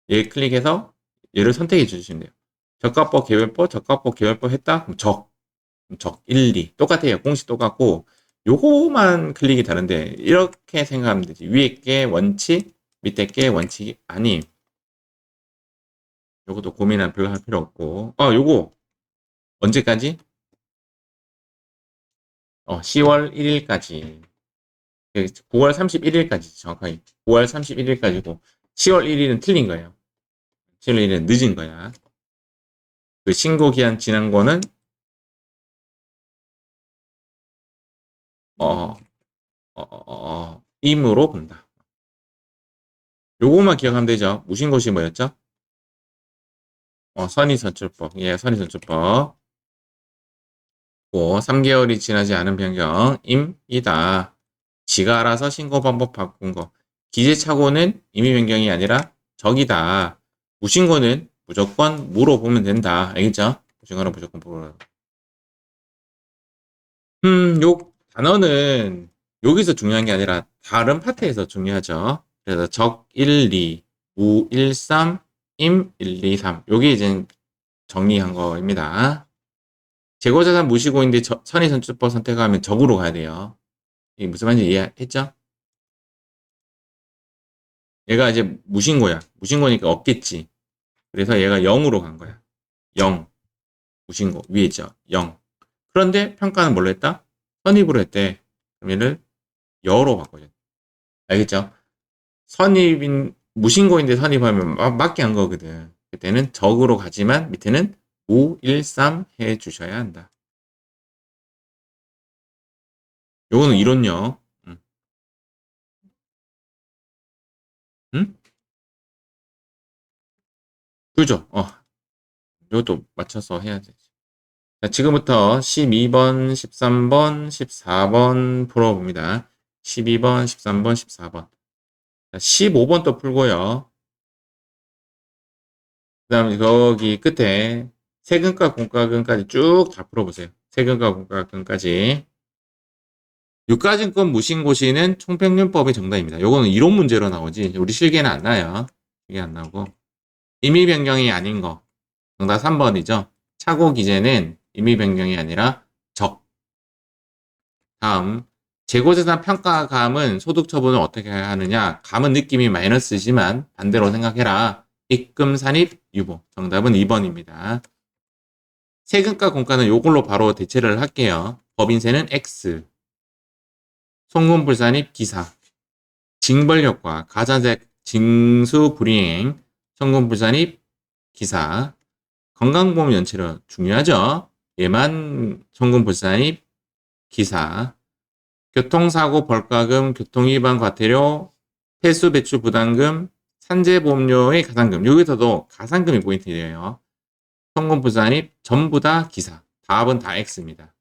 얘 클릭해서 얘를 선택해 주시면 돼요. 저가법 개별법 했다? 그럼 적 1, 2 똑같아요. 공식 똑같고 요거만 클릭이 다른데 이렇게 생각하면 되지. 위에 게 원칙, 밑에 게 원칙이 아님. 요것도 고민은 별로 할 필요 없고 요거 언제까지? 10월 1일까지 9월 31일까지 정확하게 9월 31일까지고 10월 1일은 틀린 거예요. 10월 1일은 늦은 거야. 그 신고 기한 지난 거는 임으로 본다. 요거만 기억하면 되죠. 무신고시 뭐였죠? 선의선출법. 예, 선의선출법. 3개월이 지나지 않은 변경, 임이다. 지가 알아서 신고 방법 바꾼 거. 기재착오는 임의 변경이 아니라 적이다. 무신고는 무조건 물어보면 된다. 알겠죠? 무신고는 무조건 물어보라. 요 단어는 여기서 중요한 게 아니라 다른 파트에서 중요하죠. 그래서 적 1, 2, 무 1, 3, 임 1, 2, 3. 요게 이제 정리한 거입니다. 재고자산 무시고인데 선의선출법 선택하면 적으로 가야 돼요. 이게 무슨 말인지 이해했죠? 얘가 이제 무신고야. 무신고니까 없겠지. 그래서 얘가 0으로 간 거야. 0. 무신고. 위에 있죠. 0. 그런데 평가는 뭘로 했다? 선입으로 했대. 그럼 얘를 여로 바꿔줘. 알겠죠? 무신고인데 선입하면 맞게 한 거거든. 그때는 적으로 가지만 밑에는 5, 1, 3 해 주셔야 한다. 요거는 이론요. 응? 그죠? 요것도 맞춰서 해야 돼. 자, 지금부터 12번, 13번, 14번 풀어봅니다. 12번, 13번, 14번. 자, 15번 또 풀고요. 그 다음에 거기 끝에 세금과 공과금까지 쭉 다 풀어보세요. 세금과 공과금까지. 유가증권 무신고시는 총평균법이 정답입니다. 요거는 이론 문제로 나오지. 우리 실기에는 안 나요. 이게 안 나오고. 임의 변경이 아닌 거. 정답 3번이죠. 차고 기재는 임의 변경이 아니라 적. 다음. 재고재산 평가감은 소득 처분을 어떻게 하느냐. 감은 느낌이 마이너스지만 반대로 생각해라. 입금, 산입, 유보. 정답은 2번입니다. 세금과 공과는 요걸로 바로 대체를 할게요. 법인세는 X. 송금불산입 기사. 징벌효과, 가산세 징수 불이행, 송금불산입 기사. 건강보험 연체료 중요하죠. 얘만 송금불산입 기사. 교통사고 벌가금, 교통위반 과태료, 폐수 배출 부담금, 산재보험료의 가산금. 여기서도 가산금이 포인트예요. 송금불산입 전부 다 기사. 답은 다 X입니다.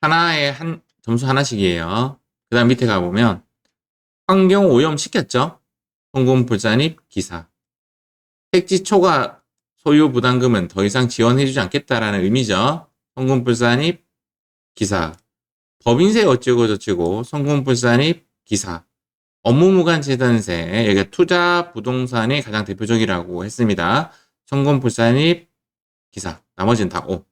하나에 점수 하나씩이에요. 그 다음 밑에 가보면 환경오염 시켰죠? 송금불산입 기사. 택지 초과 소유 부담금은 더 이상 지원해주지 않겠다라는 의미죠. 송금불산입 기사. 법인세 어쩌고 저쩌고 송금불산입 기사. 업무무관 재산세. 여기가 투자 부동산이 가장 대표적이라고 했습니다. 송금불산입 기사. 나머지는 다 O.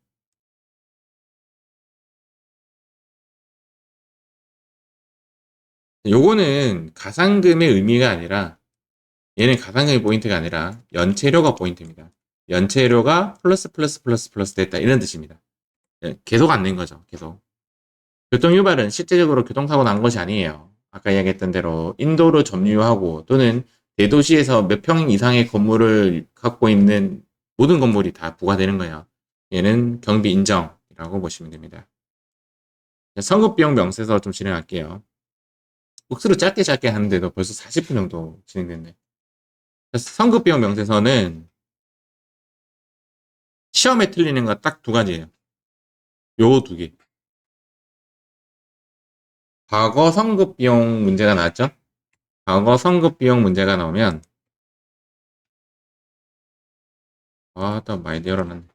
요거는 가산금의 의미가 아니라 얘는 가산금이 포인트가 아니라 연체료가 포인트입니다. 연체료가 플러스 플러스 플러스 플러스 됐다 이런 뜻입니다. 계속 안 낸 거죠. 계속. 교통유발은 실제적으로 교통사고 난 것이 아니에요. 아까 이야기했던 대로 인도로 점유하고 또는 대도시에서 몇 평 이상의 건물을 갖고 있는 모든 건물이 다 부과되는 거예요. 얘는 경비 인정이라고 보시면 됩니다. 선급비용 명세서 좀 진행할게요. 복수로 짧게 짧게 하는데도 벌써 40분 정도 진행됐네. 선급비용 명세서는 시험에 틀리는 거 딱 두 가지예요. 요 두 개. 과거 선급비용 문제가 나왔죠? 과거 선급비용 문제가 나오면 또 많이 내려놨네.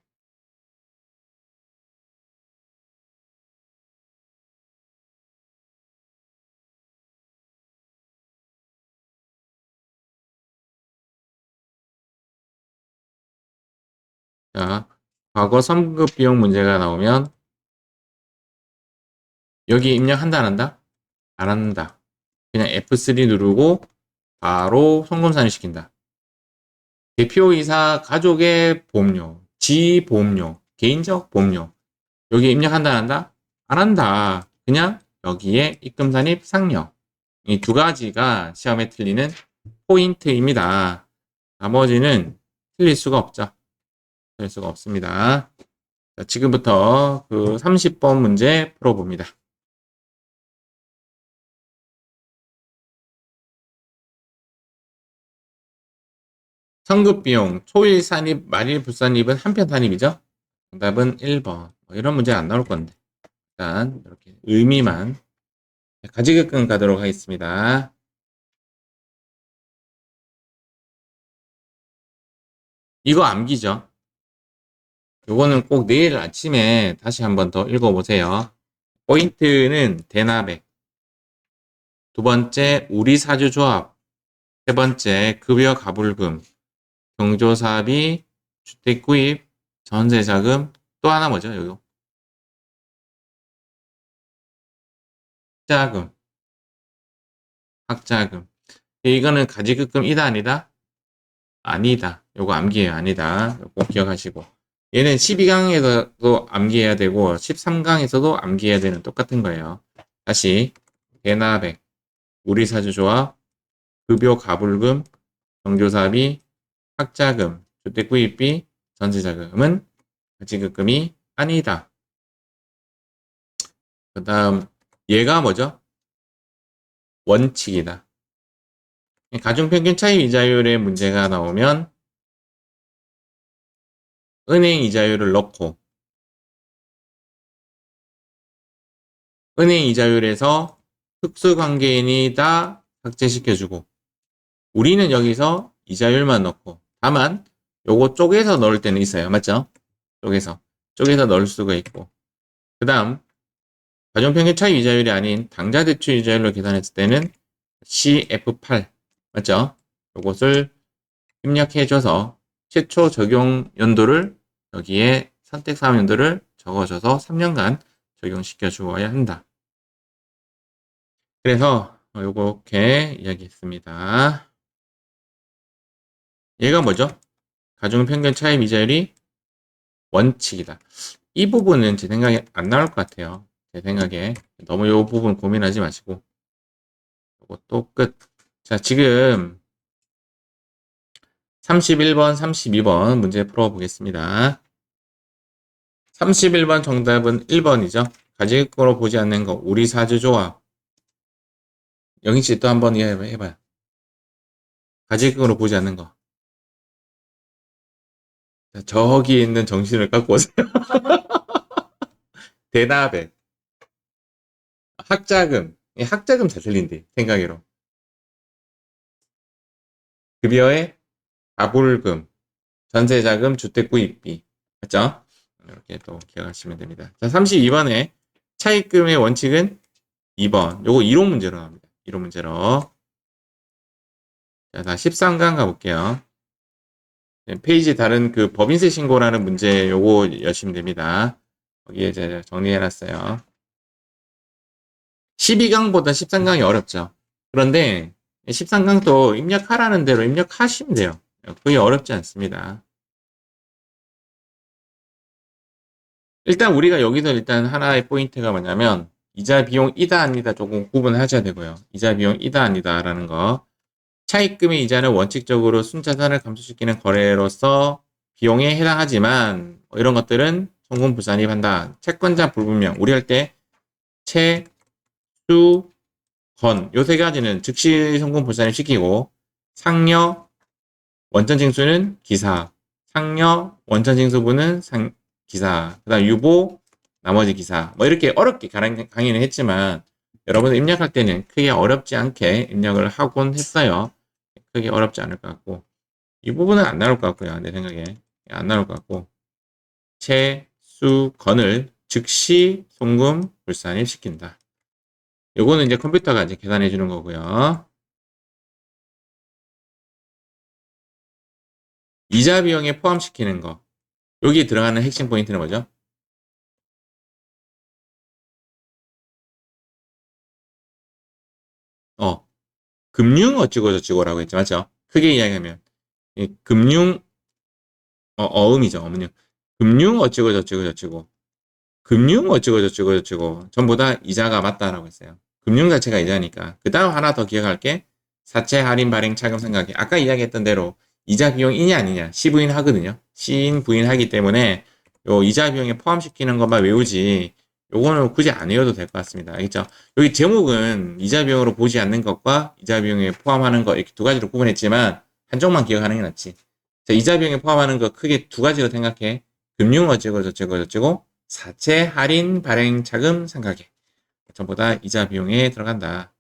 자, 과거 선급비용 문제가 나오면 여기 입력한다 안 한다? 안 한다. 그냥 F3 누르고 바로 송금산을 시킨다. 대표이사 가족의 보험료, 지보험료, 개인적 보험료 여기 입력한다 안 한다? 안 한다. 그냥 여기에 입금산입 상여 이 두 가지가 시험에 틀리는 포인트입니다. 나머지는 틀릴 수가 없죠. 틀릴 수가 없습니다. 자, 지금부터 그 30번 문제 풀어봅니다. 성급비용, 초일 산입, 말일 불산입은 한편 산입이죠? 정답은 1번. 이런 문제 안 나올 건데. 일단 이렇게 의미만 가지급금 가도록 하겠습니다. 이거 암기죠? 요거는 꼭 내일 아침에 다시 한번 더 읽어보세요. 포인트는 대납액, 두 번째 우리사주조합, 세 번째 급여 가불금, 경조사비, 주택 구입, 전세 자금, 또 하나 뭐죠? 요거. 학자금, 학자금. 이거는 가지급금이다, 아니다? 아니다. 요거 암기해요. 아니다. 꼭 기억하시고. 얘는 12강에서도 암기해야 되고, 13강에서도 암기해야 되는 똑같은 거예요. 다시, 대납액, 우리사주조합, 급여 가불금, 경조사비, 학자금, 주택구입비, 전세자금은 가지급금이 아니다. 그 다음, 얘가 뭐죠? 원칙이다. 가중평균 차입 이자율의 문제가 나오면 은행 이자율을 넣고 은행 이자율에서 특수관계인이 다 삭제시켜주고 우리는 여기서 이자율만 넣고 다만 요거 쪼개서 넣을 때는 있어요. 맞죠? 쪼개서 넣을 수가 있고 그 다음 가중평균 차입 이자율이 아닌 당좌대출 이자율로 계산했을 때는 CF8 맞죠? 요것을 입력해줘서 최초 적용 연도를 여기에 선택 사업 연도를 적어줘서 3년간 적용시켜 주어야 한다. 그래서 요렇게 이야기했습니다. 얘가 뭐죠? 가중평균 차입 이자율이 원칙이다. 이 부분은 제 생각에 안 나올 것 같아요. 제 생각에 너무 이 부분 고민하지 마시고 요것도 끝. 자, 지금 31번, 32번 문제 풀어보겠습니다. 31번 정답은 1번이죠. 가지급금으로 보지 않는 거. 우리 사주조합. 영희씨 또 한번 해봐요. 가지급금으로 보지 않는 거. 자, 저기 있는 정신을 갖고 오세요. 대납액. 학자금. 학자금 잘 틀린데, 생각으로. 급여의 가불금. 전세자금, 주택구입비. 맞죠? 이렇게 또 기억하시면 됩니다. 자, 32번에 차입금의 원칙은 2번. 요거 이론 문제로 나옵니다. 이론 문제로. 자, 다 13강 가볼게요. 페이지 다른 그 법인세 신고라는 문제 요거 여시면 됩니다. 거기에 제가 정리해놨어요. 12강보다 13강이 어렵죠. 그런데 13강도 입력하라는 대로 입력하시면 돼요. 그게 어렵지 않습니다. 일단 우리가 여기서 일단 하나의 포인트가 뭐냐면 이자 비용 이다 아니다 조금 구분하셔야 되고요. 이자 비용 이다 아니다 라는 거. 차입금의 이자는 원칙적으로 순자산을 감소시키는 거래로서 비용에 해당하지만 이런 것들은 송금 불산입한다. 채권자 불분명. 우리 할 때 채, 수, 건. 요 세 가지는 즉시 송금 불산입 시키고 상여, 원천징수는 기사. 상여, 원천징수분은 기사. 그 다음 유보, 나머지 기사. 뭐 이렇게 어렵게 강의는 했지만 여러분들 입력할 때는 크게 어렵지 않게 입력을 하곤 했어요. 크게 어렵지 않을 것 같고 이 부분은 안 나올 것 같고요. 내 생각에 안 나올 것 같고 채, 수, 건을 즉시 송금 불산입 시킨다. 요거는 이제 컴퓨터가 이제 계산해 주는 거고요. 이자 비용에 포함시키는 거. 여기 들어가는 핵심 포인트는 뭐죠? 금융 어찌고 저찌고라고 했죠. 맞죠? 크게 이야기하면 금융 어음이죠. 어음요. 금융 어찌고 저찌고 저찌고 금융 어찌고 저찌고 저찌고 전부 다 이자가 맞다라고 했어요. 금융 자체가 이자니까. 그 다음 하나 더 기억할게. 사채 할인 발행 차금 생각해. 아까 이야기했던 대로 이자 비용이냐 아니냐 시부인 하거든요. 시인 부인하기 때문에 요 이자 비용에 포함시키는 것만 외우지 요거는 굳이 안 외워도 될 것 같습니다. 알겠죠? 여기 제목은 이자 비용으로 보지 않는 것과 이자 비용에 포함하는 것 이렇게 두 가지로 구분했지만 한쪽만 기억하는 게 낫지. 자, 이자 비용에 포함하는 거 크게 두 가지로 생각해. 금융 어쩌고 저쩌고 저쩌고 사채 할인 발행 차금 생각해. 전부 다 이자 비용에 들어간다.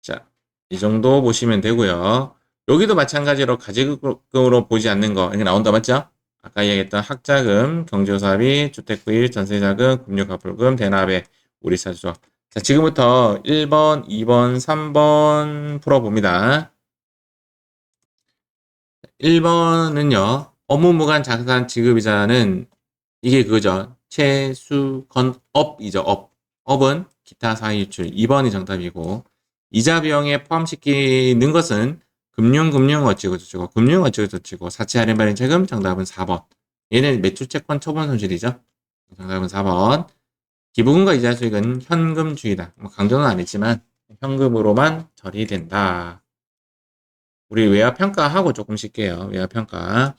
자, 이 정도 보시면 되고요. 여기도 마찬가지로 가지급으로 보지 않는 거 이게 나온다 맞죠? 아까 이야기했던 학자금, 경조사비, 주택구입, 전세자금, 금융가불금, 대납액, 우리사주조. 자, 지금부터 1번, 2번, 3번 풀어봅니다. 1번은요, 업무무관 자산 지급이자는 이게 그거죠. 최수건업이죠. 업은 기타 사유출. 2번이 정답이고, 이자 비용에 포함시키는 것은 금융 어찌고 저찌고, 금융 어찌고 저찌고, 사채 할인 발행 세금 정답은 4번. 얘는 매출채권 처분 손실이죠. 정답은 4번. 기부금과 이자 수익은 현금주의다. 뭐 강조는 안 했지만 현금으로만 처리된다. 우리 외화 평가하고 조금 쉴게요. 외화 평가.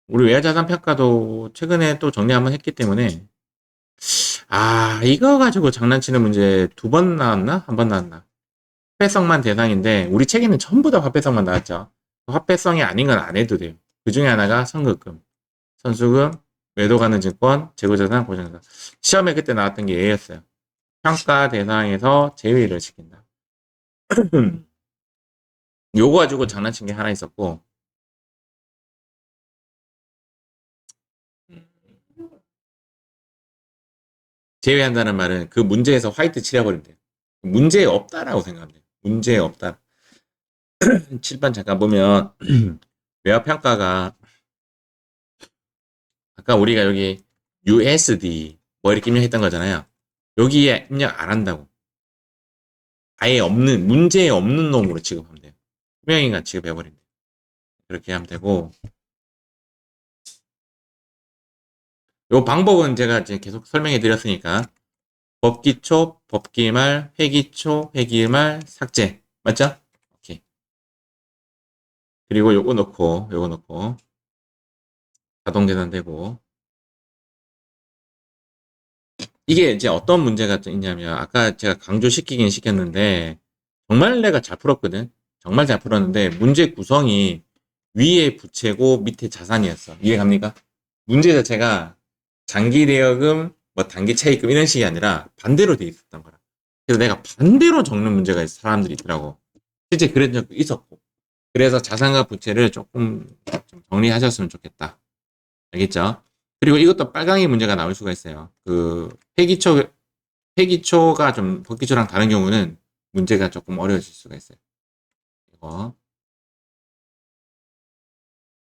우리 외화 자산 평가도 최근에 또 정리 한번 했기 때문에 이거 가지고 장난치는 문제 2번 나왔나? 1번 나왔나? 화폐성만 대상인데 우리 책에는 전부 다 화폐성만 나왔죠. 화폐성이 아닌 건 안 해도 돼요. 그 중에 하나가 선급금, 선수금, 매도 가능 증권, 재고자산, 고정자산. 시험에 그때 나왔던 게 얘였어요. 평가 대상에서 제외를 시킨다. 요거 가지고 장난친 게 하나 있었고, 제외한다는 말은 그 문제에서 화이트 칠해버리면 돼요. 문제 없다라고 생각하면 돼요. 문제 없다. 7번 잠깐 보면, 외화평가가, 아까 우리가 여기 USD, 뭐 이렇게 입력했던 거잖아요. 여기에 입력 안 한다고. 아예 없는, 문제에 없는 놈으로 취급하면 돼요. 투명인간 취급해버리면 돼요. 그렇게 하면 되고, 요 방법은 제가 이제 계속 설명해 드렸으니까, 법기초, 법기말, 회기초, 회기말, 삭제. 맞죠? 오케이. 그리고 요거 넣고, 자동 계산되고. 이게 이제 어떤 문제가 있냐면, 아까 제가 강조시키긴 시켰는데, 정말 내가 잘 풀었거든? 정말 잘 풀었는데, 문제 구성이 위에 부채고 밑에 자산이었어. 이해 갑니까? 문제 자체가 장기 대여금, 뭐 단기 차입금 이런 식이 아니라 반대로 돼 있었던 거라. 그래서 내가 반대로 적는 문제가 있어 사람들이 있더라고. 실제 그런 적도 있었고. 그래서 자산과 부채를 조금 좀 정리하셨으면 좋겠다. 알겠죠? 그리고 이것도 빨강이 문제가 나올 수가 있어요. 그 회기초가 좀 법기초랑 다른 경우는 문제가 조금 어려워질 수가 있어요. 이거.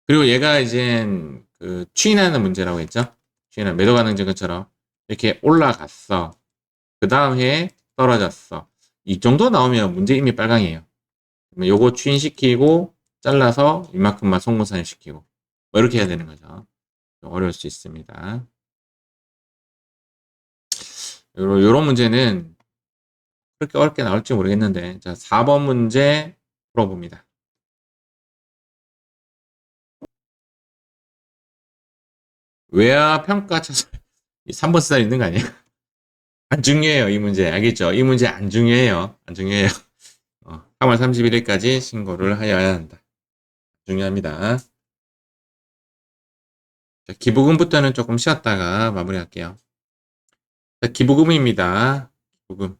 그리고 얘가 이제 그 추인하는 문제라고 했죠? 추인하는 매도 가능 증거처럼 이렇게 올라갔어. 그 다음 해에 떨어졌어. 이 정도 나오면 문제 이미 빨강이에요. 요거 추인시키고 잘라서 이만큼만 송분산을 시키고 뭐 이렇게 해야 되는 거죠. 좀 어려울 수 있습니다. 요런 문제는 그렇게 어렵게 나올지 모르겠는데 자 4번 문제 풀어봅니다. 외화 평가 차설 3번 쓰다 있는 거 아니에요? 안 중요해요 이 문제 알겠죠? 이 문제 안 중요해요. 안 중요해요. 3월 31일까지 신고를 하여야 한다. 중요합니다. 자, 기부금부터는 조금 쉬었다가 마무리할게요. 자, 기부금입니다. 기부금.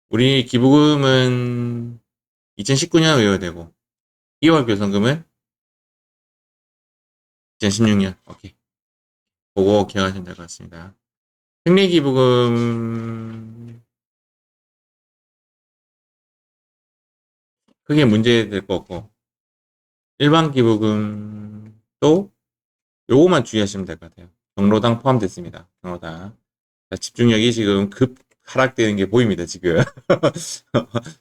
우리 기부금은 2019년 의료되고 2월 교선금은 2016년. 오케이. 그거 기억하시면 될 것 같습니다. 생리기부금 크게 문제될 거 없고 일반 기부금도 요거만 주의하시면 될 것 같아요. 경로당 포함됐습니다. 경로당. 자, 집중력이 지금 급 하락되는 게 보입니다. 지금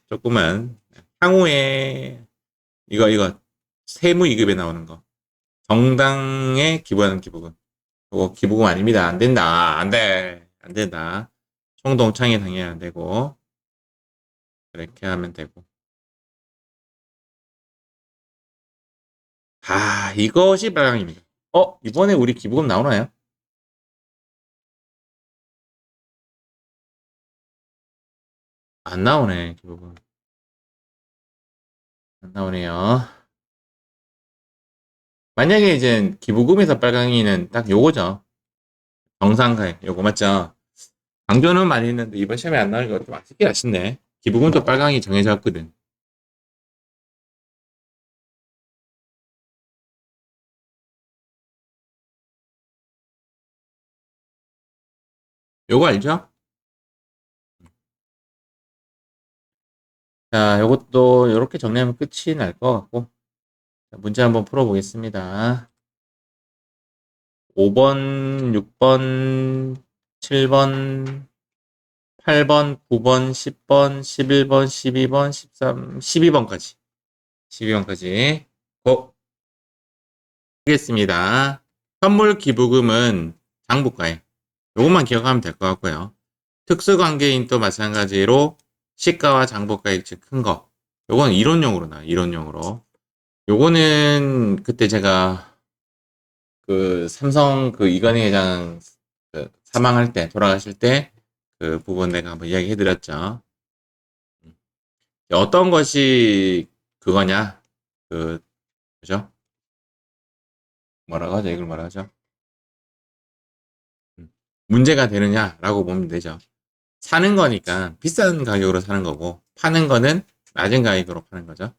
조금만 향후에 이거 세무 2급에 나오는 거 정당에 기부하는 기부금 그거 기부금 아닙니다. 안 된다. 안 돼. 안 된다. 총동창회 당해야 안 되고 그렇게 하면 되고 이것이 발광입니다. 이번에 우리 기부금 나오나요? 안 나오네 기부금 안 나오네요. 만약에 이제 기부금에서 빨강이는 딱 요거죠. 정상가액 요거 맞죠? 강조는 많이 했는데 이번 시험에 안 나오는 것도 아쉽게 아쉽네. 기부금도 빨강이 정해져 왔거든. 요거 알죠? 자, 요것도 요렇게 정리하면 끝이 날 것 같고 문제 한번 풀어보겠습니다. 5번, 6번, 7번, 8번, 9번, 10번, 11번, 12번, 13, 12번까지. 12번까지. 하겠습니다. 선물 기부금은 장부가에. 요것만 기억하면 될 것 같고요. 특수관계인 또 마찬가지로 시가와 장부가액 중 큰 거. 요건 이론용으로 나와요. 이론용으로. 요거는 그때 제가 그 삼성 그 이건희 회장 그 사망할 때, 돌아가실 때 그 부분 내가 한번 이야기 해드렸죠. 어떤 것이 그거냐? 그, 그죠? 뭐라고 하죠? 이걸 뭐라 하죠? 문제가 되느냐라고 보면 되죠. 사는 거니까 비싼 가격으로 사는 거고, 파는 거는 낮은 가격으로 파는 거죠.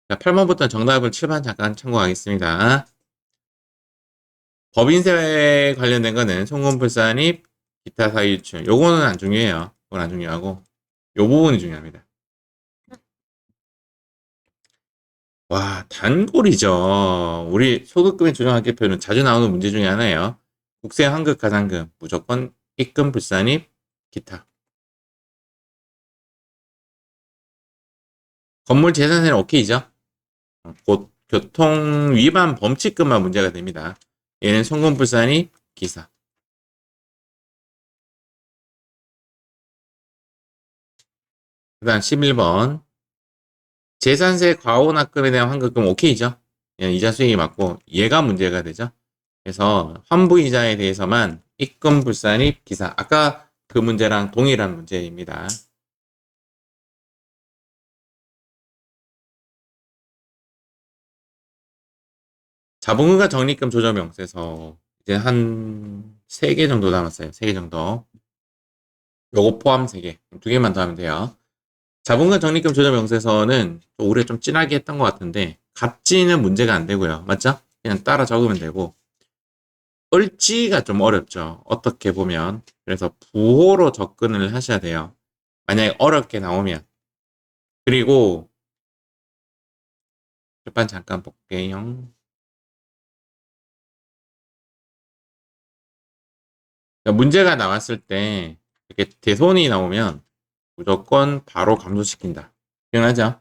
자, 8번부터 정답을 7번 잠깐 참고하겠습니다. 법인세 관련된 거는 송금불산입, 기타 사유유출. 요거는 안 중요해요. 그건 안 중요하고, 요 부분이 중요합니다. 와, 단골이죠. 우리 소득금의 조정학계표는 자주 나오는 문제 중에 하나예요. 국세 환급 가산금, 무조건 입금 불산입, 기타. 건물 재산세는 오케이죠? 곧 교통 위반 범칙금만 문제가 됩니다. 얘는 송금 불산입, 기사. 그 다음 11번. 재산세 과호납금에 대한 환급금 오케이죠? 얘는 이자 수익이 맞고 얘가 문제가 되죠. 그래서 환부이자에 대해서만 입금 불산입, 기사. 아까 그 문제랑 동일한 문제입니다. 자본금과 적립금 조정 명세서 이제 한 3개 정도 남았어요. 3개 정도. 요거 포함 3개. 2개만 더 하면 돼요. 자본금 적립금 조정 명세서는 올해 좀 진하게 했던 것 같은데 갑지는 문제가 안 되고요. 맞죠? 그냥 따라 적으면 되고 을지가 좀 어렵죠. 어떻게 보면. 그래서 부호로 접근을 하셔야 돼요. 만약에 어렵게 나오면. 그리고 일단 잠깐 볼게요. 문제가 나왔을 때 이렇게 대손이 나오면 무조건 바로 감소시킨다. 기억나죠?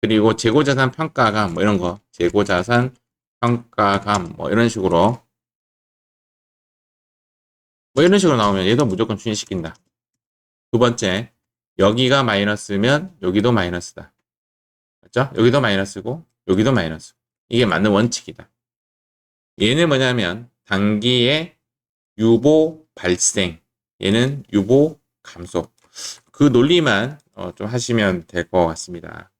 그리고 재고자산 평가감 뭐 이런 거 재고자산 평가감 뭐 이런 식으로 나오면 얘도 무조건 추진시킨다. 두 번째, 여기가 마이너스면 여기도 마이너스다. 맞죠? 여기도 마이너스고 여기도 마이너스. 이게 맞는 원칙이다. 얘는 뭐냐면 단기의 유보 발생, 얘는 유보 감소. 그 논리만 좀 하시면 될 것 같습니다.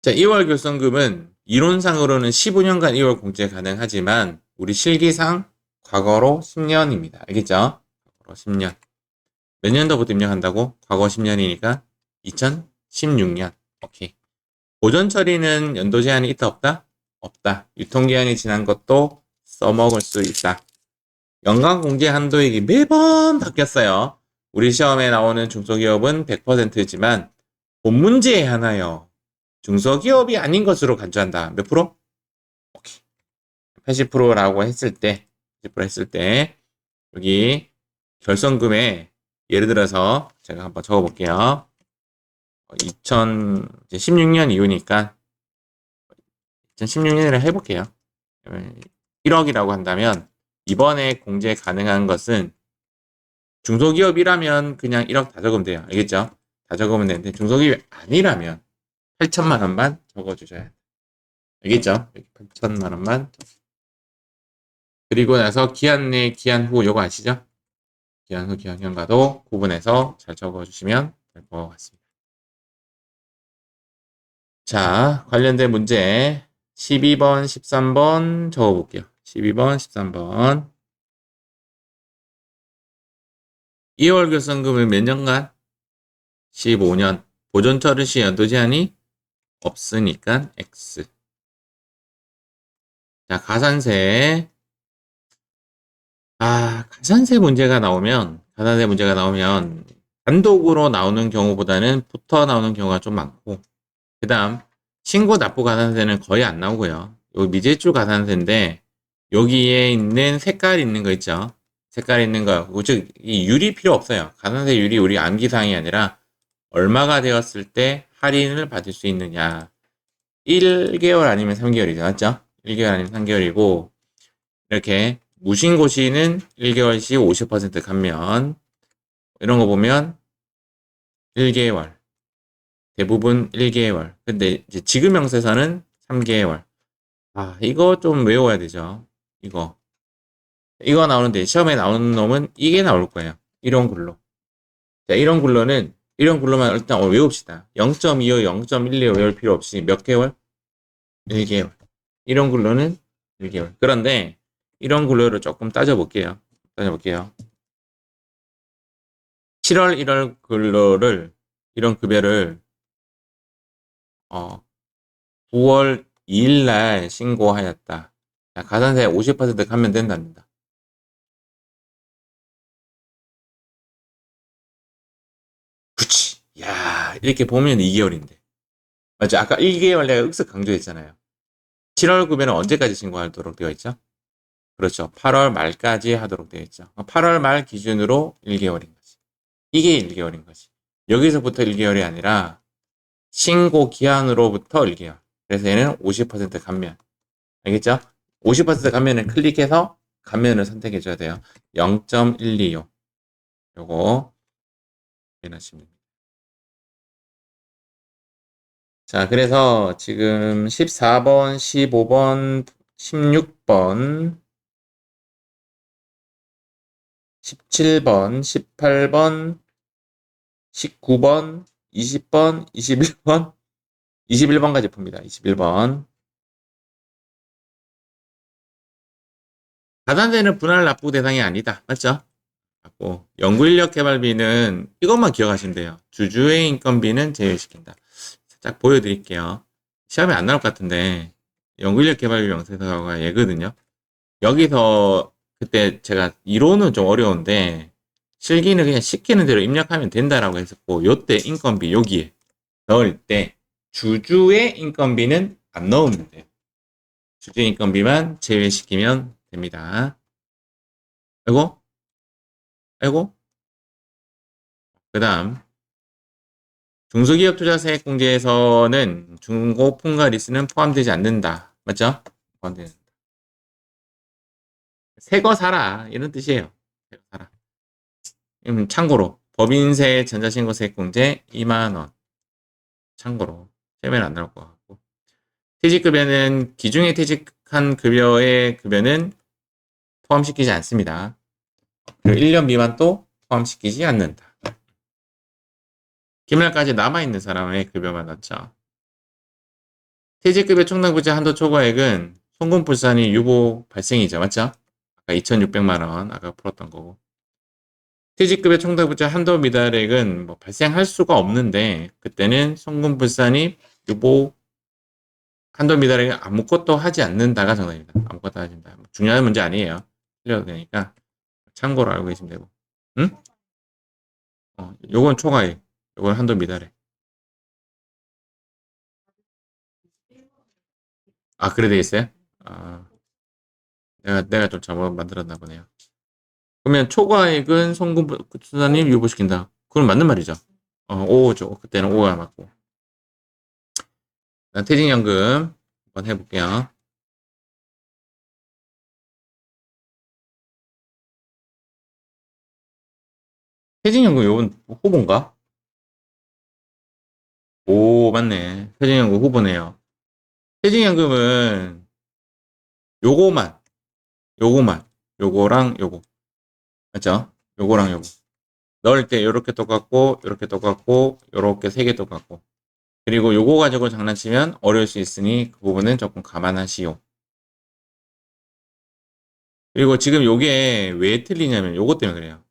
자, 2월 결손금은 이론상으로는 15년간 2월 공제 가능하지만 우리 실기상 과거로 10년입니다. 알겠죠? 과거로 10년. 몇 년도부터 입력한다고? 과거 10년이니까 2016년. 오케이. 보전 처리는 연도 제한이 있다 없다? 없다. 유통기한이 지난 것도 써먹을 수 있다. 연간 공제 한도액이 매번 바뀌었어요. 우리 시험에 나오는 중소기업은 100%지만 본 문제에 하나요. 중소기업이 아닌 것으로 간주한다. 몇 프로? 오케이. 80%라고 했을 때, 80% 했을 때, 여기 결손금에 예를 들어서 제가 한번 적어볼게요. 2016년 이후니까 2016년을 해볼게요. 1억이라고 한다면 이번에 공제 가능한 것은 중소기업이라면 그냥 1억 다 적으면 돼요. 알겠죠? 다 적으면 되는데 중소기업이 아니라면 8천만 원만 적어주셔야 돼요. 알겠죠? 8천만 원만. 그리고 나서 기한 내, 기한 후 요거 아시죠? 기한 후, 기한 현가도 구분해서 잘 적어주시면 될 것 같습니다. 자, 관련된 문제 12번, 13번 적어볼게요. 12번, 13번. 2월 결손금을 몇 년간? 15년. 보존 처리 시 연도 제한이 없으니까 X. 자, 가산세. 가산세 문제가 나오면, 단독으로 나오는 경우보다는 붙어 나오는 경우가 좀 많고, 그 다음, 신고 납부 가산세는 거의 안 나오고요. 요 미제출 가산세인데 여기에 있는 색깔 있는 거 있죠. 색깔 있는 거, 즉 이 율이 필요 없어요. 가산세 율이 우리 암기사항이 아니라 얼마가 되었을 때 할인을 받을 수 있느냐. 1개월 아니면 3개월이죠. 맞죠? 1개월 아니면 3개월이고 이렇게 무신고시는 1개월씩 50% 감면 이런 거 보면 1개월 대부분 1개월 근데 이제 지급명세서는 3개월. 아, 이거 좀 외워야 되죠. 이거 나오는데 시험에 나오는 놈은 이게 나올 거예요. 이런 글로. 자, 이런 글로만 일단 외웁시다. 0.25, 0.12 외울 필요 없이 몇 개월? 1개월. 이런 글로는 1개월. 그런데 이런 글로를 조금 따져볼게요. 7월, 1월 근로를 이런 급여를 9월 2일 날 신고하였다. 자, 가산세 50% 가면 된답니다. 그치. 야, 이렇게 보면 2개월인데. 맞죠? 아까 1개월 내가 윽석 강조했잖아요. 7월 급여는 언제까지 신고하도록 되어 있죠? 그렇죠. 8월 말까지 하도록 되어 있죠. 8월 말 기준으로 1개월인 거지. 이게 1개월인 거지. 여기서부터 1개월이 아니라 신고 기한으로부터 1개월. 그래서 얘는 50% 감면. 알겠죠? 50% 감면을 클릭해서 감면을 선택해 줘야 돼요. 0.125. 요거 해놓으시면 됩니다. 자, 그래서 지금 14번, 15번, 16번, 17번, 18번, 19번, 20번, 21번, 21번까지 풉니다. 21번. 가산세는 분할 납부 대상이 아니다. 맞죠? 맞고, 연구인력 개발비는 이것만 기억하시면 돼요. 주주의 인건비는 제외시킨다. 살짝 보여드릴게요. 시험에 안 나올 것 같은데, 연구인력 개발비 명세서가 얘거든요. 여기서 그때 제가 이론은 좀 어려운데, 실기는 그냥 시키는 대로 입력하면 된다라고 했었고, 요때 인건비 여기에 넣을 때 주주의 인건비는 안 넣으면 돼요. 주주의 인건비만 제외시키면 됩니다. 아이고. 그 다음 중소기업 투자세액공제에서는 중고품과 리스는 포함되지 않는다. 맞죠? 포함되지 않는다. 새거 사라 이런 뜻이에요. 새거 사라. 참고로 법인세 전자신고세액공제 2만원. 참고로 세면 안 나올 것 같고, 퇴직급여는 기중에 퇴직한 급여의 급여는 포함시키지 않습니다. 그리고 1년 미만도 포함시키지 않는다. 기말까지 남아있는 사람의 급여만 넣죠. 퇴직급여 총납부자 한도 초과액은 송금불산이 유보 발생이죠. 맞죠? 아까 2,600만원 아까 풀었던 거고, 퇴직급여 총납부자 한도 미달액은 뭐 발생할 수가 없는데 그때는 송금불산이 유보 한도 미달액은 아무것도 하지 않는다가 정답입니다. 아무것도 하지 않는다. 중요한 문제 아니에요. 틀려도 되니까 참고로 알고 계시면 되고. 응? 요건 초과액, 요건 한도 미달액. 아, 그래 돼 있어요? 아, 내가 좀 잘못 만들었나 보네요. 그러면 초과액은 송금수사님 유보시킨다. 그건 맞는 말이죠. 5죠. 그때는 5가 맞고. 퇴직연금 한번 해볼게요. 퇴직연금 요건 후보인가? 오, 맞네. 퇴직연금 후보네요. 퇴직연금은 요거만, 요거만, 요거랑 요거. 맞죠? 요거랑 요거. 넣을 때 요렇게 똑같고, 요렇게 똑같고, 요렇게 세 개 똑같고. 그리고 요거 가지고 장난치면 어려울 수 있으니 그 부분은 조금 감안하시오. 그리고 지금 요게 왜 틀리냐면 요것 때문에 그래요.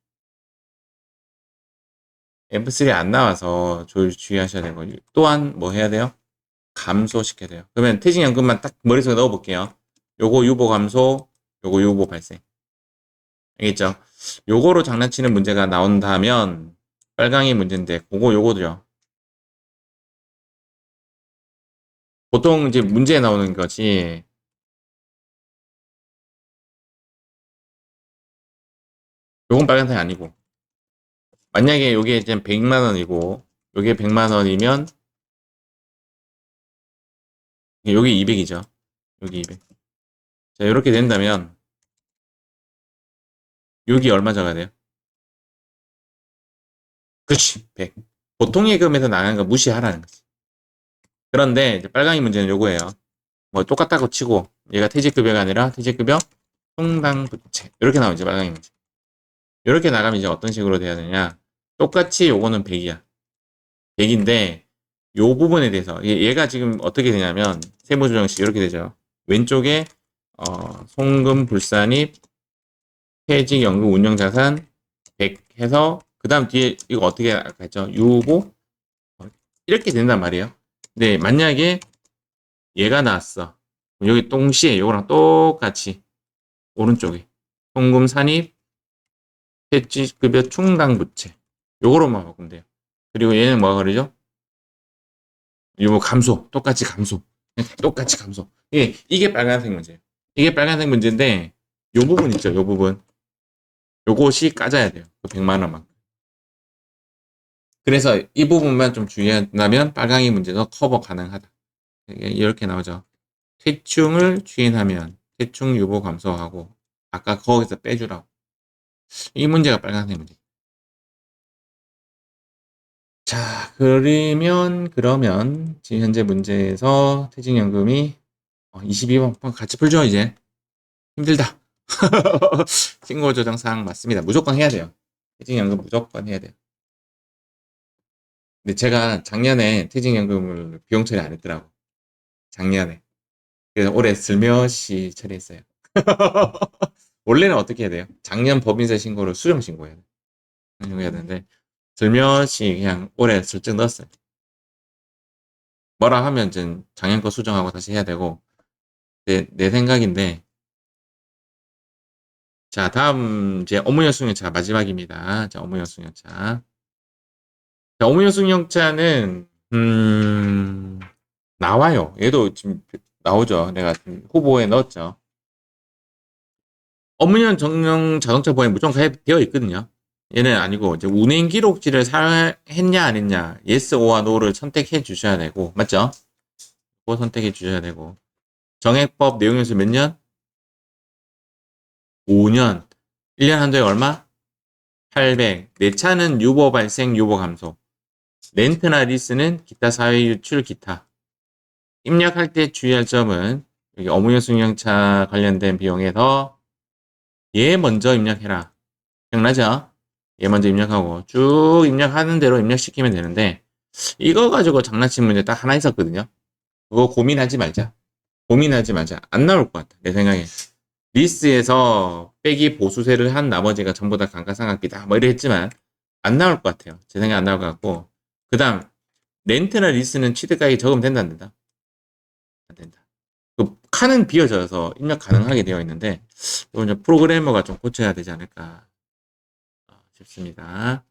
F3 안 나와서 주의하셔야 되는 거예요. 또한 뭐 해야 돼요? 감소시켜야 돼요. 그러면 퇴직연금만 딱 머릿속에 넣어볼게요. 요거 유보 감소, 요거 유보 발생. 알겠죠? 요거로 장난치는 문제가 나온다면 빨강이 문제인데 그거 요거죠. 보통 이제 문제에 나오는 것이 요건 빨간색 아니고 만약에 요게 이제 100만 원이고 요게 100만 원이면 요게 200이죠. 여기 200. 자, 이렇게 된다면 여기 얼마 적어야 돼요? 그렇지. 100. 보통 예금에서 나가는 거 무시하라는 거지. 그런데 이제 빨강이 문제는 요거예요. 뭐 똑같다고 치고 얘가 퇴직급여가 아니라 퇴직급여 충당부채 이렇게 나오죠. 빨강이 문제. 이렇게 나가면 이제 어떤 식으로 돼야 되냐? 똑같이 요거는 100이야. 100인데 요 부분에 대해서 얘가 지금 어떻게 되냐면 세무조정식 이렇게 되죠. 왼쪽에 송금 불산입 퇴직연금 운영자산 100 해서 그 다음 뒤에 이거 어떻게 아까 했죠? 유보 이렇게 된단 말이에요. 근데 만약에 얘가 나왔어. 여기 동시에 요거랑 똑같이 오른쪽에 송금 산입 퇴직급여 충당부채 요거로만 바꾸면 돼요. 그리고 얘는 뭐가 그러죠? 유보 감소 똑같이 감소 똑같이 감소 이게 빨간색 문제예요. 이게 빨간색 문제인데 요 부분 있죠. 요 부분 요것이 까져야 돼요. 그 100만 원만. 그래서 이 부분만 좀 주의한다면 빨강이 문제도 커버 가능하다. 이렇게 나오죠. 퇴충을 추인하면 퇴충 유보 감소하고 아까 거기서 빼주라고. 이 문제가 빨간색 문제. 자, 그러면 지금 현재 문제에서 퇴직연금이 22번 같이 풀죠 이제. 힘들다. 신고조정사항 맞습니다. 무조건 해야 돼요. 퇴직연금 무조건 해야 돼요. 근데 제가 작년에 퇴직연금을 비용 처리 안 했더라고. 작년에. 그래서 올해 슬며시 처리했어요. 원래는 어떻게 해야 돼요? 작년 법인세 신고를 수정 신고해야 돼요. 신고해야 되는데 슬며시 그냥 올해 슬쩍 넣었어요. 뭐라 하면 이제 작년 거 수정하고 다시 해야 되고 내 생각인데 자 다음 이제 업무연수용차 마지막입니다. 자 업무연수용차 자 업무연수용차는 나와요. 얘도 지금 나오죠. 내가 후보에 넣었죠. 업무용 정령 자동차 보행 무조건 되어 있거든요. 얘는 아니고 이제 운행 기록지를 했냐 안 했냐 yes, o와 no를 선택해 주셔야 되고 맞죠? 그거 선택해 주셔야 되고 정액법 내용연수 몇 년? 5년 1년 한도에 얼마? 800 내 차는 유보 발생 유보 감소 렌트나 리스는 기타 사회 유출 기타 입력할 때 주의할 점은 여기 업무연수용차 관련된 비용에서 얘 먼저 입력해라 기억나죠? 얘 먼저 입력하고 쭉 입력하는 대로 입력시키면 되는데 이거 가지고 장난친 문제 딱 하나 있었거든요. 그거 고민하지 말자. 고민하지 말자. 안 나올 것 같아. 내 생각에. 리스에서 빼기 보수세를 한 나머지가 전부 다 감가상각비다. 뭐 이래 했지만 안 나올 것 같아요. 제 생각에 안 나올 것 같고 그 다음 렌트나 리스는 취득가액이 적으면 된다 안 된다? 안 된다. 그 칸은 비어져서 입력 가능하게 되어 있는데 이건 좀 프로그래머가 좀 고쳐야 되지 않을까 싶습니다.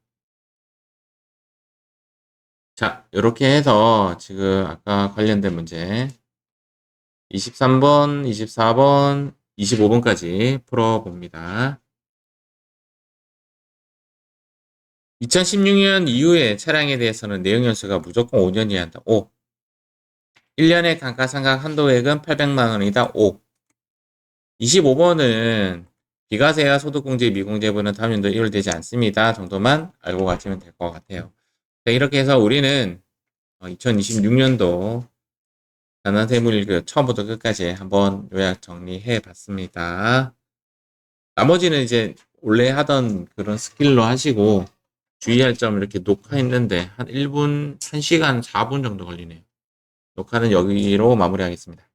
자, 이렇게 해서 지금 아까 관련된 문제 23번, 24번, 25번까지 풀어봅니다. 2016년 이후의 차량에 대해서는 내용 연수가 무조건 5년이어야 한다. 5. 1년의 감가상각 한도액은 800만 원이다. 5. 25번은 비과세와 소득공제, 미공제분은 다음 연도 1월 되지 않습니다. 정도만 알고 가시면 될 것 같아요. 자, 이렇게 해서 우리는 2026년도 전환세무일교 처음부터 끝까지 한번 요약 정리해 봤습니다. 나머지는 이제 원래 하던 그런 스킬로 하시고 주의할 점 이렇게 녹화했는데 한 1분, 1시간 4분 정도 걸리네요. 녹화는 여기로 마무리하겠습니다.